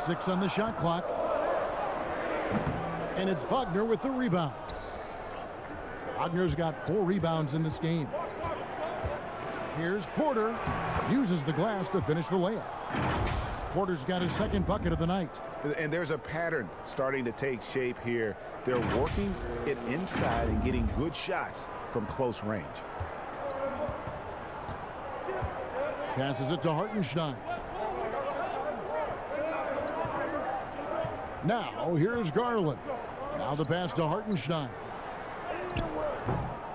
6 on the shot clock. And it's Wagner with the rebound. Wagner's got 4 rebounds in this game. Here's Porter. Uses the glass to finish the layup. Porter's got his 2nd bucket of the night. And there's a pattern starting to take shape here. They're working it inside and getting good shots from close range. Passes it to Hartenstein. Now here's Garland. Now the pass to Hartenstein.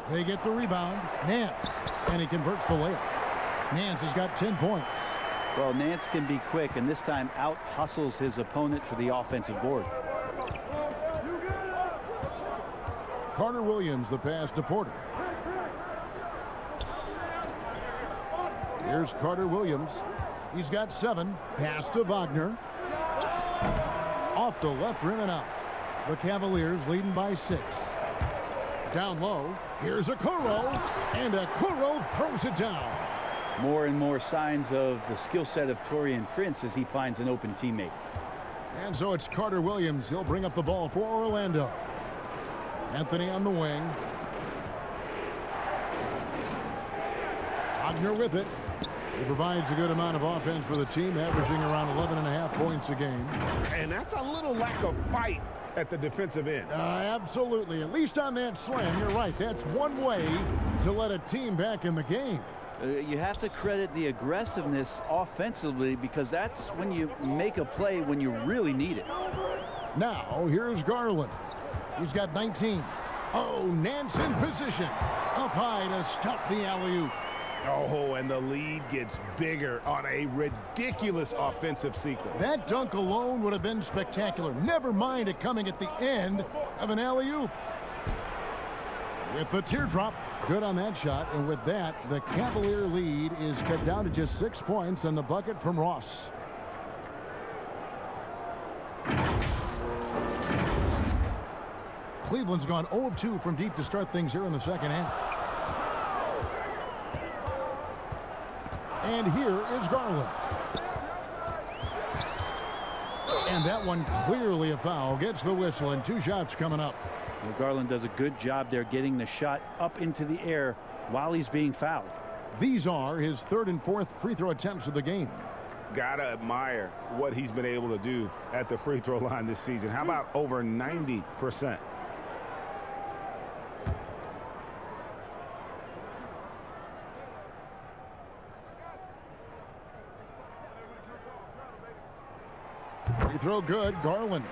They get the rebound. Nance. And he converts the layup. Nance has got 10 points. Well, Nance can be quick, and this time out hustles his opponent to the offensive board. Carter Williams, the pass to Porter. Here's Carter Williams. He's got 7. Pass to Wagner. Off the left rim and out. The Cavaliers leading by 6. Down low. Here's Okoro. And Okoro throws it down. more and more signs of the skill set of Taurean Prince as he finds an open teammate. And so it's Carter Williams. He'll bring up the ball for Orlando. Anthony on the wing. Wagner with it. He provides a good amount of offense for the team, averaging around 11.5 points a game. And that's a little lack of fight at the defensive end. Absolutely. At least on that slam, you're right. That's one way to let a team back in the game. You have to credit the aggressiveness offensively, because that's when you make a play when you really need it. Now, here's Garland. He's got 19. Oh, Nance in position. Up high to stuff the alley-oop. Oh, and the lead gets bigger on a ridiculous offensive sequence. That dunk alone would have been spectacular. Never mind it coming at the end of an alley-oop. With the teardrop, good on that shot. And with that, the Cavalier lead is cut down to just 6 points, and the bucket from Ross. Cleveland's gone 0 of 2 from deep to start things here in the second half. And here is Garland. And that one clearly a foul. Gets the whistle, and 2 shots coming up. Well, Garland does a good job there getting the shot up into the air while he's being fouled. These are his 3rd and 4th free throw attempts of the game. Gotta admire what he's been able to do at the free throw line this season. How about over 90%? Free throw good. Garland.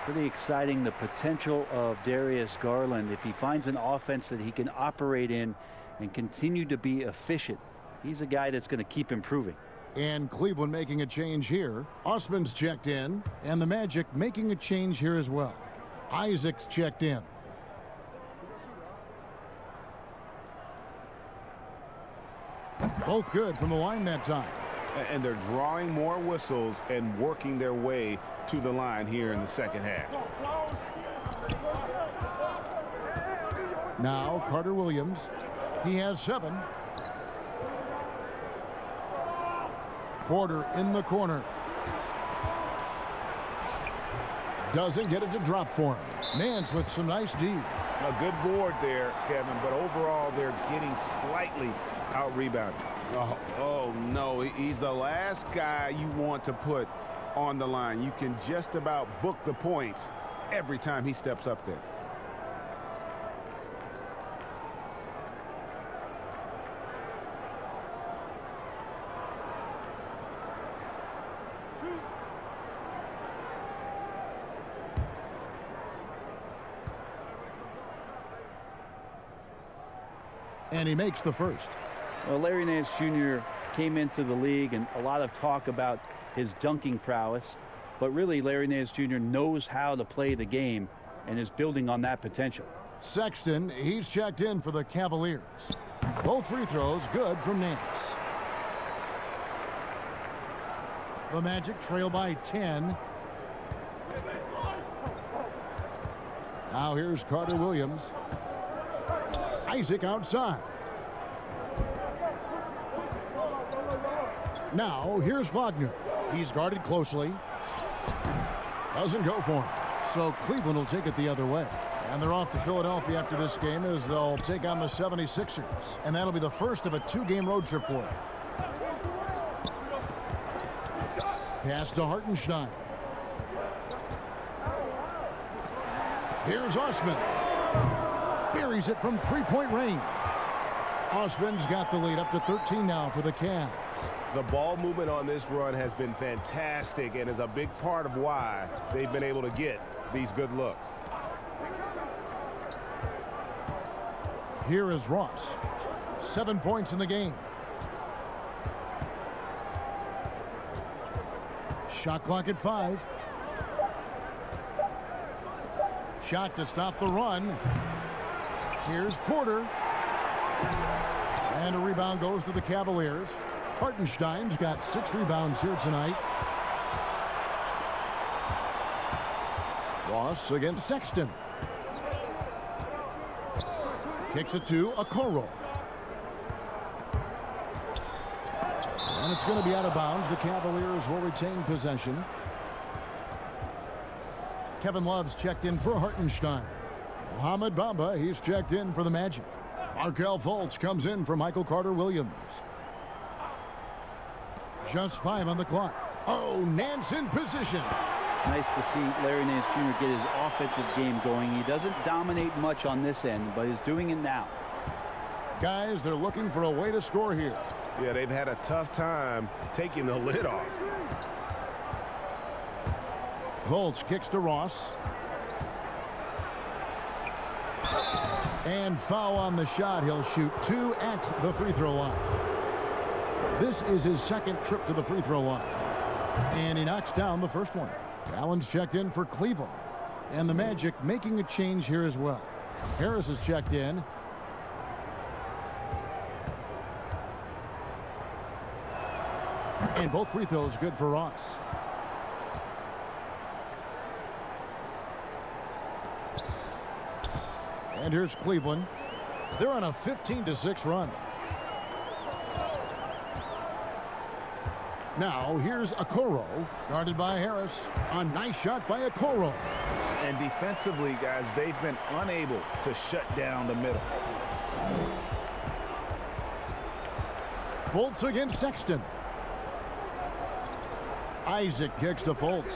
Pretty exciting, the potential of Darius Garland. If he finds an offense that he can operate in and continue to be efficient, he's a guy that's going to keep improving. And Cleveland making a change here. Osman's checked in, and the Magic making a change here as well. Isaac's checked in. Both good from the line that time. And they're drawing more whistles and working their way to the line here in the second half. Now Carter Williams. He has 7. Porter in the corner. Doesn't get it to drop for him. Nance with some nice D. A good board there, Kevin, but overall they're getting slightly out-rebounded. Oh, no, he's the last guy you want to put on the line. You can just about book the points every time he steps up there. And he makes the first. Well, Larry Nance Jr. came into the league, and a lot of talk about his dunking prowess. But really, Larry Nance Jr. knows how to play the game and is building on that potential. Sexton, he's checked in for the Cavaliers. Both free throws good from Nance. The Magic trail by 10. Now here's Carter Williams. Isaac outside. Now here's Wagner. He's guarded closely. Doesn't go for him. So Cleveland will take it the other way. And they're off to Philadelphia after this game as they'll take on the 76ers. And that'll be the first of a 2-game road trip for them. Pass to Hartenstein. Here's Osman. Buries it from 3-point range. Osman's got the lead up to 13 now for the Cavs. The ball movement on this run has been fantastic and is a big part of why they've been able to get these good looks. Here is Ross. 7 points in the game. Shot clock at 5. Shot to stop the run. Here's Porter. And a rebound goes to the Cavaliers. Hartenstein's got 6 rebounds here tonight. Ross against Sexton. Kicks it to Okoro. And it's going to be out of bounds. The Cavaliers will retain possession. Kevin Love's checked in for Hartenstein. Mohamed Bamba, he's checked in for the Magic. Markelle Fultz comes in for Michael Carter-Williams. Just 5 on the clock. Oh, Nance in position. Nice to see Larry Nance Jr. get his offensive game going. He doesn't dominate much on this end, but is doing it now. Guys, they're looking for a way to score here. Yeah, they've had a tough time taking the lid off. Fultz kicks to Ross. And foul on the shot. He'll shoot 2 at the free throw line. This is his second trip to the free throw line. And he knocks down the first one. Allen's checked in for Cleveland. And the Magic making a change here as well. Harris is checked in. And both free throws good for Ross. And here's Cleveland. They're on a 15-6 run. Now here's Okoro, guarded by Harris. A nice shot by Okoro. And defensively, guys, they've been unable to shut down the middle. Fultz against Sexton. Isaac kicks to Fultz.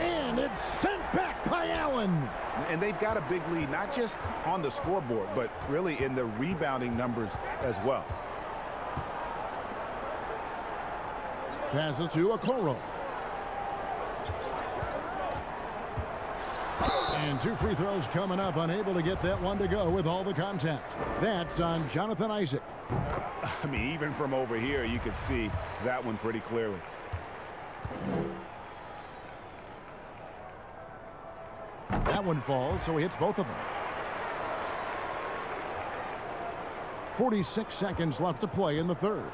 And it's sent back by Allen. And they've got a big lead, not just on the scoreboard, but really in the rebounding numbers as well. Passes to Okoro. And 2 free throws coming up, unable to get that one to go with all the contact. That's on Jonathan Isaac. I mean, even from over here, you could see that one pretty clearly. That one falls, so he hits both of them. 46 seconds left to play in the third.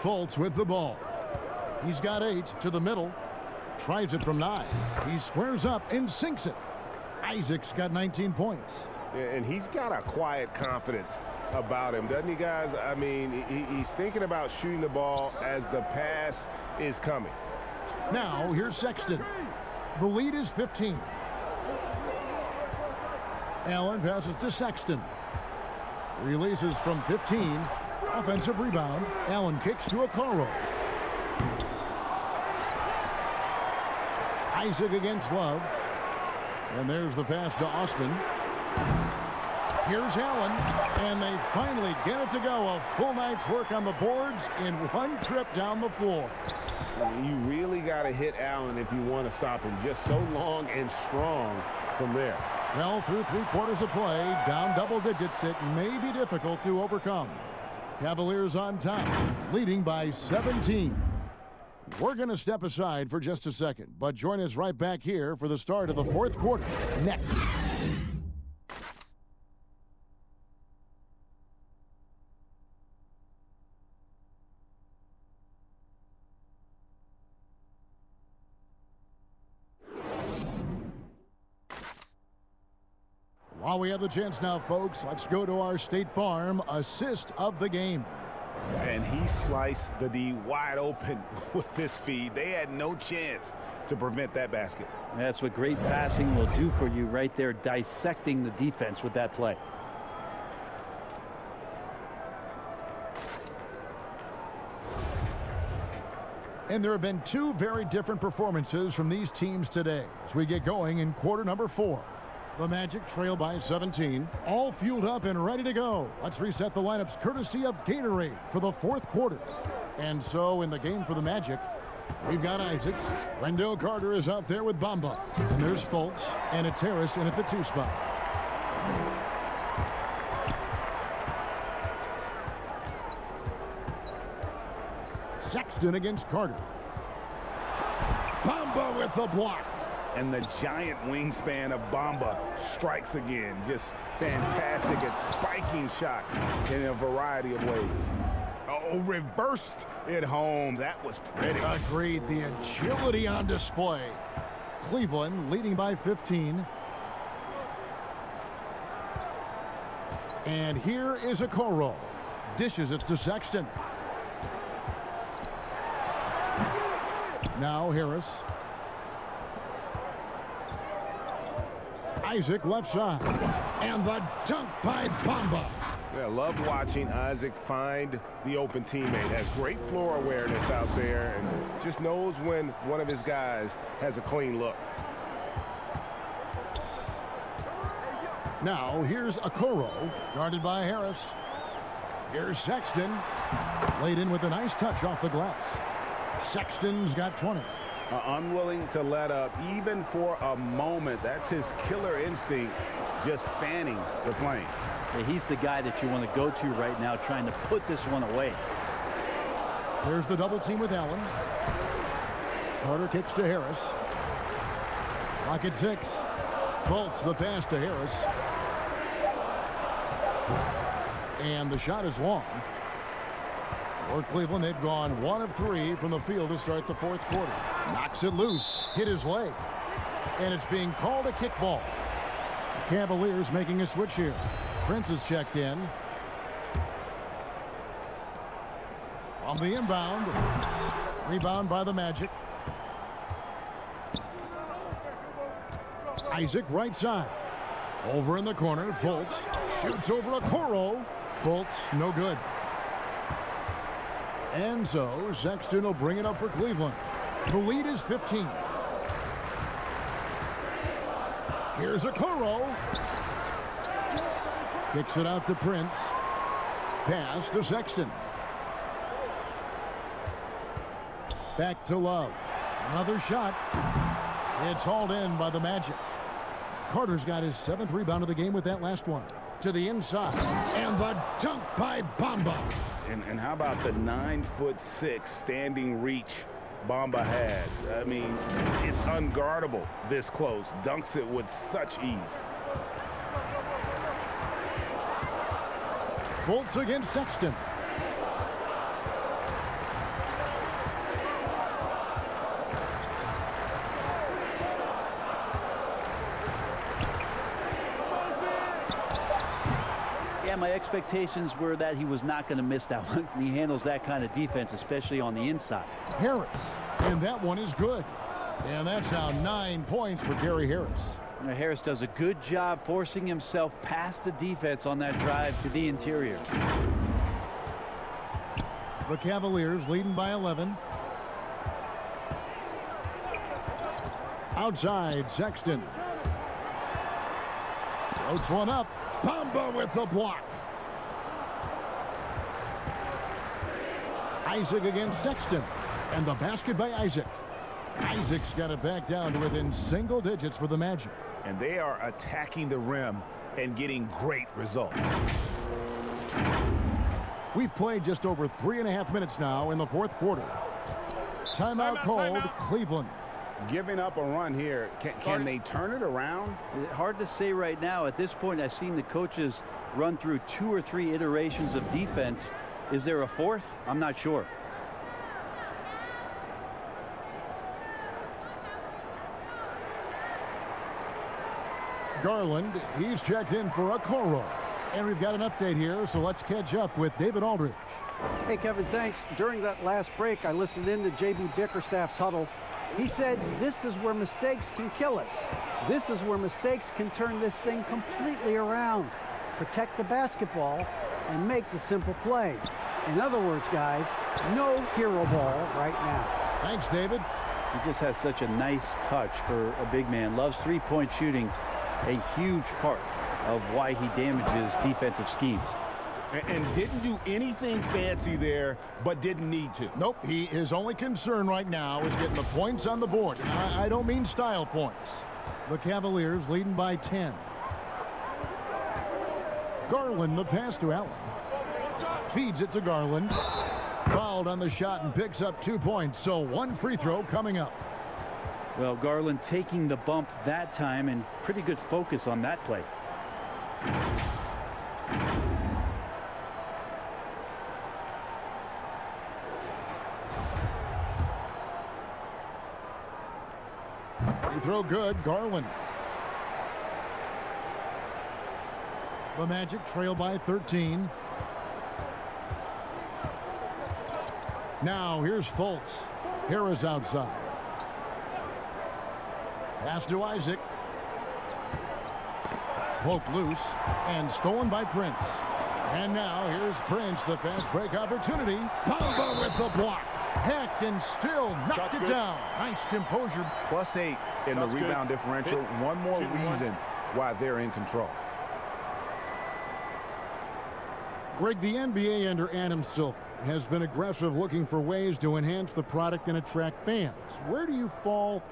Fultz with the ball. He's got 8 to the middle. Tries it from 9. He squares up and sinks it. Isaac's got 19 points. And he's got a quiet confidence about him, doesn't he, guys? I mean, he's thinking about shooting the ball as the pass is coming. Now, here's Sexton. The lead is 15. Allen passes to Sexton. Releases from 15. Offensive rebound. Allen kicks to Okoro. Isaac against Love. And there's the pass to Osman. Here's Allen. And they finally get it to go. A full night's work on the boards in one trip down the floor. You really got to hit Allen if you want to stop him. Just so long and strong from there. Well, through 3 quarters of play, down double digits, it may be difficult to overcome. Cavaliers on top, leading by 17. We're going to step aside for just a second, but join us right back here for the start of the 4th quarter next. While we have the chance now, folks, let's go to our State Farm assist of the game. And he sliced the D wide open with this feed. They had no chance to prevent that basket. That's what great passing will do for you right there, dissecting the defense with that play. And there have been 2 very different performances from these teams today as we get going in quarter number 4. The Magic trail by 17, all fueled up and ready to go. Let's reset the lineups courtesy of Gatorade for the 4th quarter. And so in the game for the Magic, we've got Isaac. Wendell Carter is out there with Bamba. And there's Fultz, and it's Harris in at the 2 spot. Sexton against Carter. Bamba with the block. And the giant wingspan of Bamba strikes again. Just fantastic at spiking shots in a variety of ways. Oh, reversed it home. That was pretty. Agreed. The agility on display. Cleveland leading by 15. And here is Okoro. Dishes it to Sexton. Now Harris. Isaac left side. And the dunk by Bamba. Yeah, love watching Isaac find the open teammate. Has great floor awareness out there and just knows when one of his guys has a clean look. Now here's Okoro, guarded by Harris. Here's Sexton, laid in with a nice touch off the glass. Sexton's got 20. Unwilling to let up even for a moment. That's his killer instinct, just fanning the flame. Yeah, he's the guy that you want to go to right now, trying to put this one away. There's the double team with Allen. Carter kicks to Harris. Clock at 6. Fultz the pass to Harris. And the shot is long. For Cleveland, they've gone 1 of 3 from the field to start the fourth quarter. Knocks it loose, hit his leg. And it's being called a kickball. Cavaliers making a switch here. Prince is checked in. From the inbound. Rebound by the Magic. Isaac right side. Over in the corner, Fultz shoots over Okoro. Fultz, no good. And so Sexton will bring it up for Cleveland. The lead is 15. Here's Okoro. Kicks it out to Prince. Pass to Sexton. Back to Love. Another shot. It's hauled in by the Magic. Carter's got his 7th rebound of the game with that last one. To the inside. And the dunk by Bamba. And how about the 9'6" standing reach Bamba has? I mean, it's unguardable this close. Dunks it with such ease. Fultz against Sexton. My expectations were that he was not going to miss that one. He handles that kind of defense, especially on the inside. Harris, and that one is good. And that's now 9 points for Gary Harris. You know, Harris does a good job forcing himself past the defense on that drive to the interior. The Cavaliers leading by 11. Outside, Sexton. Floats one up. Bamba with the block. Isaac against Sexton. And the basket by Isaac. Isaac's got it back down to within single digits for the Magic. And they are attacking the rim and getting great results. We've played just over 3.5 minutes now in the fourth quarter. Timeout called, Cleveland. Giving up a run here. Can they turn it around? Hard to say right now. At this point, I've seen the coaches run through 2 or 3 iterations of defense. Is there a fourth? I'm not sure. Garland, he's checked in for Okoro. And we've got an update here, so let's catch up with David Aldridge. Hey, Kevin, thanks. During that last break, I listened in to J.B. Bickerstaff's huddle. He said, this is where mistakes can kill us. This is where mistakes can turn this thing completely around. Protect the basketball and make the simple play. In other words, guys, no hero ball right now. Thanks, David. He just has such a nice touch for a big man. Loves three-point shooting, a huge part of why he damages defensive schemes. And didn't do anything fancy there, but didn't need to. Nope, his only concern right now is getting the points on the board. And I don't mean style points. The Cavaliers leading by 10. Garland, the pass to Allen. Feeds it to Garland. Fouled on the shot and picks up 2 points. So 1 free throw coming up. Well, Garland taking the bump that time and pretty good focus on that play. throw good. Garland. The Magic trail by 13. Now here's Fultz. Harris outside. Pass to Isaac. Poked loose and stolen by Prince. And now here's Prince, the fast break opportunity. Bamba with the block. Hecht and still knocked it down. Nice composure. +8 in the rebound differential. One more reason why they're in control. Greg, the NBA under Adam Silver has been aggressive, looking for ways to enhance the product and attract fans. Where do you fall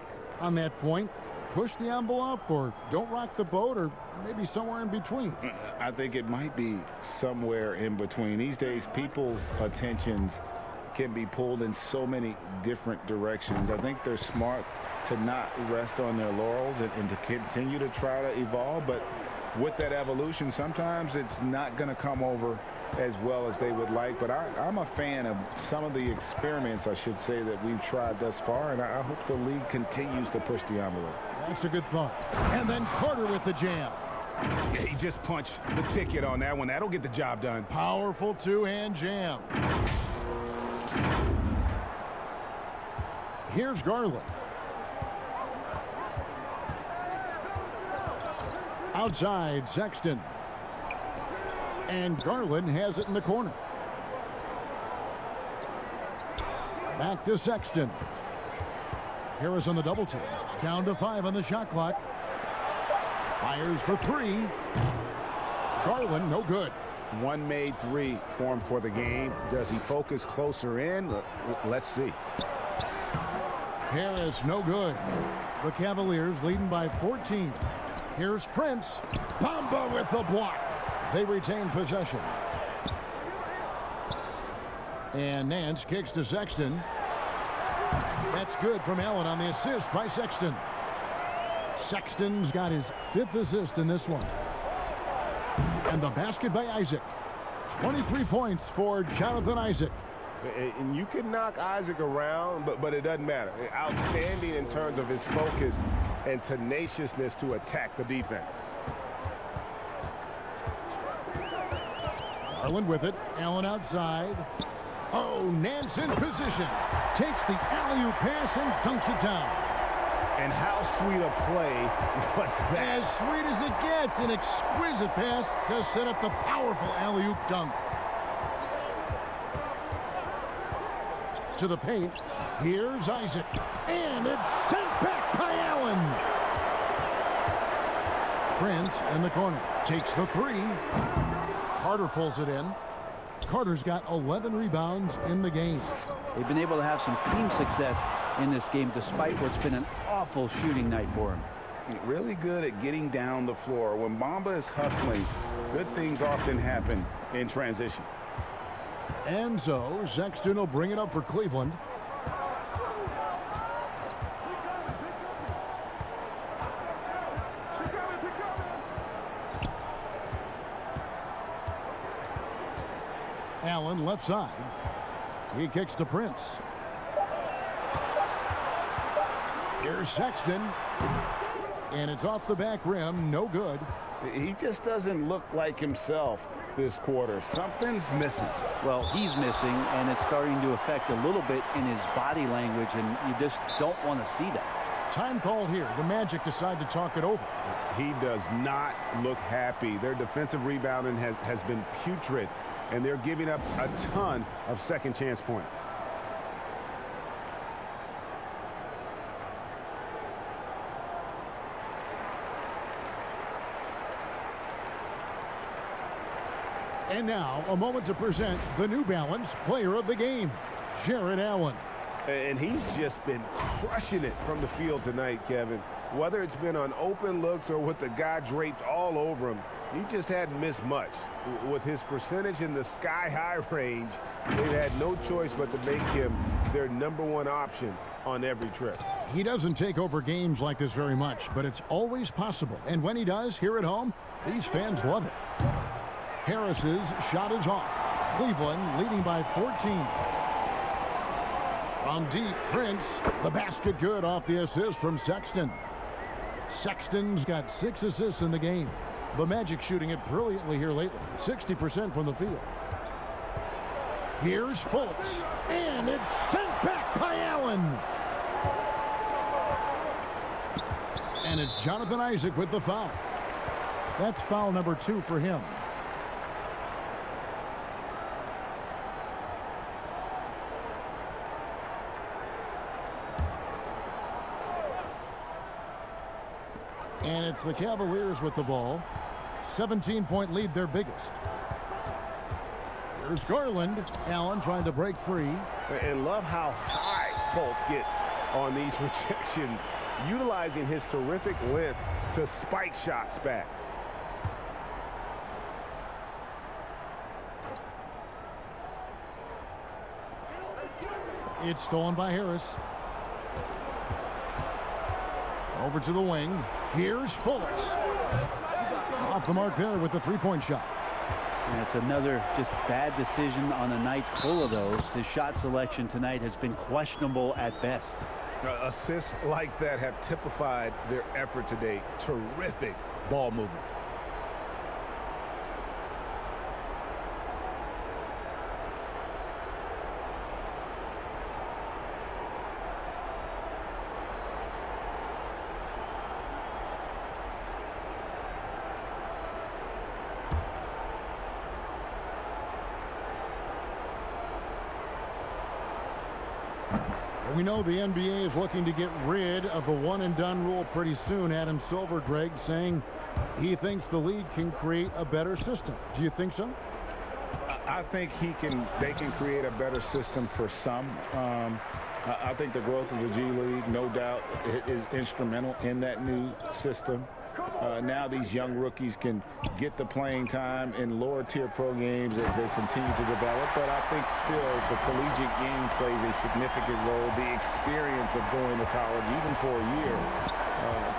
on that point? Push the envelope, or don't rock the boat, or maybe somewhere in between? I think it might be somewhere in between. These days, people's attentions can be pulled in so many different directions. I think they're smart to not rest on their laurels and to continue to try to evolve. But with that evolution, sometimes it's not going to come over as well as they would like. But I'm a fan of some of the experiments, I should say, that we've tried thus far, and I hope the league continues to push the envelope. That's a good thought. And then Carter with the jam. Yeah, he just punched the ticket on that one. That'll get the job done. Powerful two-hand jam. Here's Garland. Outside, Sexton. And Garland has it in the corner. Back to Sexton. Harris on the double team. Down to 5 on the shot clock. Fires for 3. Garland, no good. One made 3 for him for the game. Does he focus closer in? Let's see. Harris, no good. The Cavaliers leading by 14. Here's Prince. Bamba with the block. They retain possession. And Nance kicks to Sexton. That's good from Allen on the assist by Sexton. Sexton's got his 5th assist in this one. And the basket by Isaac. 23 points for Jonathan Isaac. And you can knock Isaac around, but it doesn't matter. Outstanding in terms of his focus and tenaciousness to attack the defense. Garland with it. Allen outside. Oh, Nance in position. Takes the alley-oop pass and dunks it down. And how sweet a play was that? As sweet as it gets. An exquisite pass to set up the powerful alley-oop dunk. To the paint. Here's Isaac. And it's sent back by Allen. Prince in the corner. Takes the 3. Carter pulls it in. Carter's got 11 rebounds in the game. They've been able to have some team success in this game despite what's been an awful shooting night for him. Really good at getting down the floor. When Bamba is hustling, good things often happen in transition. And so Sexton will bring it up for Cleveland. Allen left side. He kicks to Prince. Here's Sexton. And it's off the back rim. No good. He just doesn't look like himself this quarter. Something's missing. Well, he's missing, and it's starting to affect a little bit in his body language, and you just don't want to see that. Time called here. The Magic decide to talk it over. He does not look happy. Their defensive rebounding has been putrid, and they're giving up a ton of second chance points. And now, a moment to present the New Balance Player of the Game, Jared Allen. And he's just been crushing it from the field tonight, Kevin. Whether it's been on open looks or with the guy draped all over him, he just hadn't missed much. With his percentage in the sky-high range, they've had no choice but to make him their #1 option on every trip. He doesn't take over games like this very much, but it's always possible. And when he does, here at home, these fans love it. Harris's shot is off. Cleveland leading by 14. From deep, Prince. The basket good off the assist from Sexton. Sexton's got 6 assists in the game. The Magic shooting it brilliantly here lately. 60% from the field. Here's Fultz. And it's sent back by Allen. And it's Jonathan Isaac with the foul. That's foul number 2 for him. And it's the Cavaliers with the ball. 17-point lead, their biggest. Here's Garland. Allen trying to break free. And love how high Fultz gets on these rejections, utilizing his terrific length to spike shots back. It's stolen by Harris. Over to the wing. Here's Fultz. Off the mark there with the three-point shot. And it's another just bad decision on a night full of those. His shot selection tonight has been questionable at best. Assists like that have typified their effort today. Terrific ball movement. We know the NBA is looking to get rid of the one-and-done rule pretty soon. Adam Silver, Greg, saying he thinks the league can create a better system. Do you think so? I think they can create a better system for some. I think the growth of the G League, no doubt, is instrumental in that new system. Now these young rookies can get the playing time in lower-tier pro games as they continue to develop. But I think still the collegiate game plays a significant role. The experience of going to college, even for a year,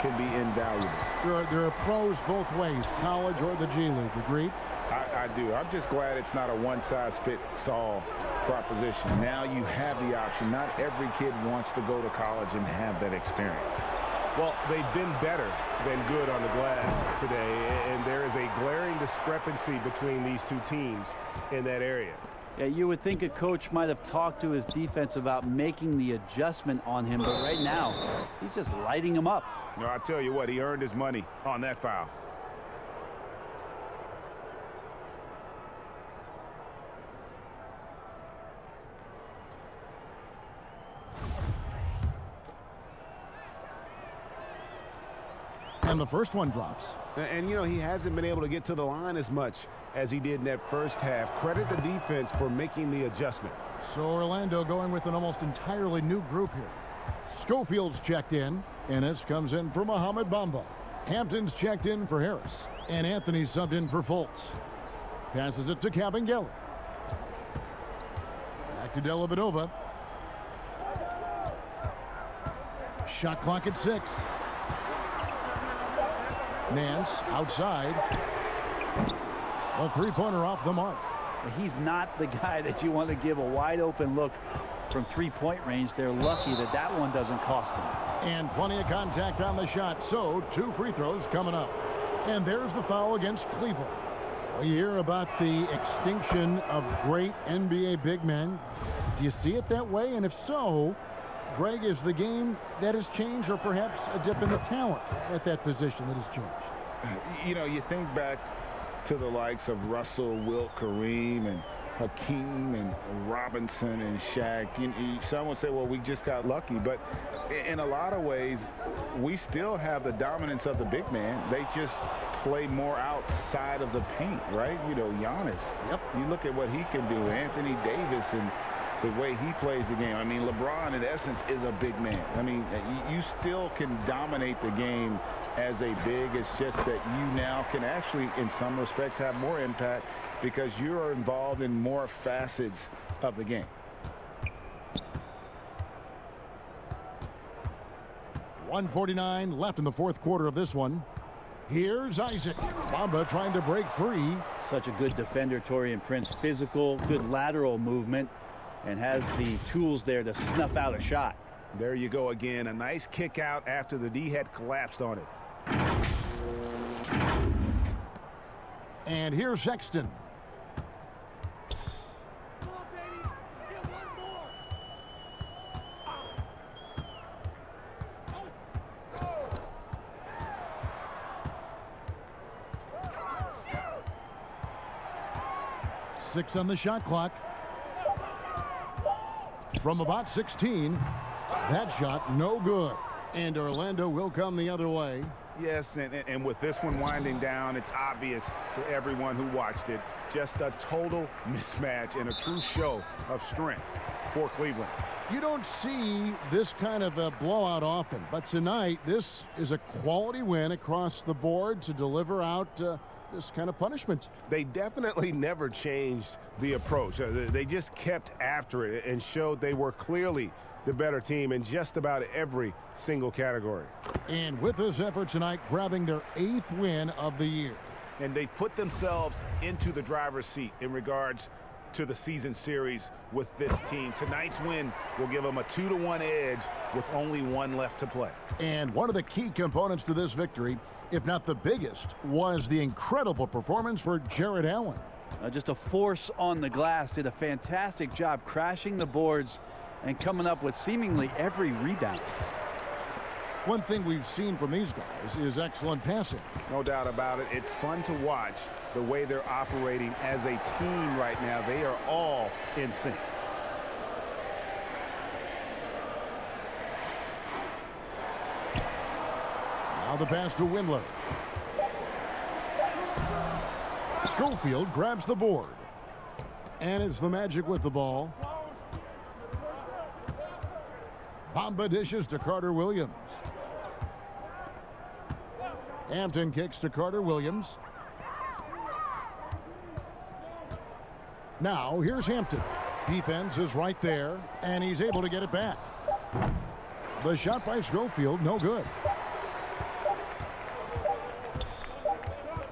can be invaluable. There are pros both ways, college or the G League. Agreed? I do. I'm just glad it's not a one-size-fits-all proposition. Now you have the option. Not every kid wants to go to college and have that experience. Well, they've been better than good on the glass today, and there is a glaring discrepancy between these two teams in that area. Yeah, you would think a coach might have talked to his defense about making the adjustment on him, but right now, he's just lighting him up. No, I tell you what, he earned his money on that foul. And the first one drops. And, you know, he hasn't been able to get to the line as much as he did in that first half. Credit the defense for making the adjustment. So Orlando going with an almost entirely new group here. Schofield's checked in. Ennis comes in for Mohamed Bamba. Hampton's checked in for Harris. And Anthony subbed in for Fultz. Passes it to Cavaliers. Back to Dellavedova. Shot clock at 6. Nance outside. A three-pointer off the mark. He's not the guy that you want to give a wide open look from three-point range. They're lucky that that one doesn't cost them. And plenty of contact on the shot. So 2 free throws coming up. And there's the foul against Cleveland. We hear about the extinction of great NBA big men. Do you see it that way? And if so, Greg, is the game that has changed, or perhaps a dip in the talent at that position that has changed? You know, you think back to the likes of Russell, Wilt, Kareem, and Hakeem, and Robinson, and Shaq. Some would say, well, we just got lucky. But in a lot of ways, we still have the dominance of the big man. They just play more outside of the paint, right? You know, Giannis. Yep. You look at what he can do. Anthony Davis and the way he plays the game. I mean, LeBron, in essence, is a big man. I mean, you still can dominate the game as a big. It's just that you now can actually, in some respects, have more impact because you're involved in more facets of the game. .149 left in the fourth quarter of this one. Here's Isaac. Bamba trying to break free. Such a good defender, Taurean Prince. Physical, good lateral movement, and has the tools there to snuff out a shot. There you go again. A nice kick out after the D had collapsed on it. And here's Sexton. Six on the shot clock. From about 16, that shot no good. And Orlando will come the other way. Yes, and with this one winding down, it's obvious to everyone who watched it. Just a total mismatch and a true show of strength for Cleveland. You don't see this kind of a blowout often, but tonight this is a quality win across the board to deliver out this kind of punishment. They definitely never changed the approach. They just kept after it and showed they were clearly the better team in just about every single category. And with this effort tonight, grabbing their 8th win of the year. And they put themselves into the driver's seat in regards to the season series with this team. Tonight's win will give them a 2-1 edge with only one left to play. And one of the key components to this victory, if not the biggest, was the incredible performance for Jared Allen. Just a force on the glass, did a fantastic job crashing the boards and coming up with seemingly every rebound. One thing we've seen from these guys is excellent passing. No doubt about it. It's fun to watch the way they're operating as a team right now. They are all in sync. Now the pass to Windler. Schofield grabs the board. And it's the Magic with the ball. Bamba dishes to Carter Williams. Hampton kicks to Carter Williams. Now here's Hampton. Defense is right there, and he's able to get it back. The shot by Schofield, no good.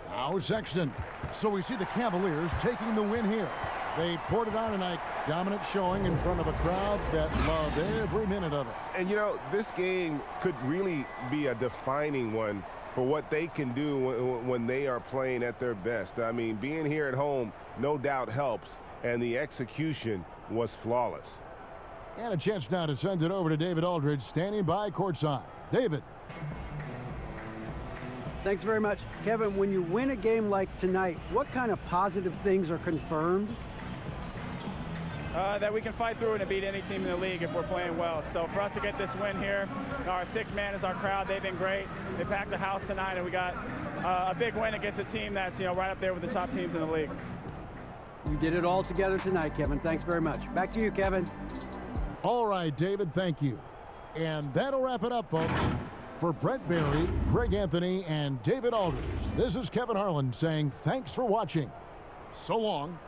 Now Sexton. So we see the Cavaliers taking the win here. They poured it on tonight. Dominant showing in front of a crowd that loved every minute of it. And, you know, this game could really be a defining one for what they can do when they are playing at their best. I mean, being here at home no doubt helps, and the execution was flawless. And a chance now to send it over to David Aldridge, standing by courtside. David. Thanks very much. Kevin, when you win a game like tonight, what kind of positive things are confirmed? That we can fight through and beat any team in the league if we're playing well. So for us to get this win here, our sixth man is our crowd. They've been great. They packed the house tonight, and we got a big win against a team that's right up there with the top teams in the league. You did it all together tonight, Kevin. Thanks very much. Back to you, Kevin. All right, David, thank you. And that'll wrap it up, folks. For Brent Barry, Greg Anthony, and David Aldridge, this is Kevin Harlan saying thanks for watching. So long.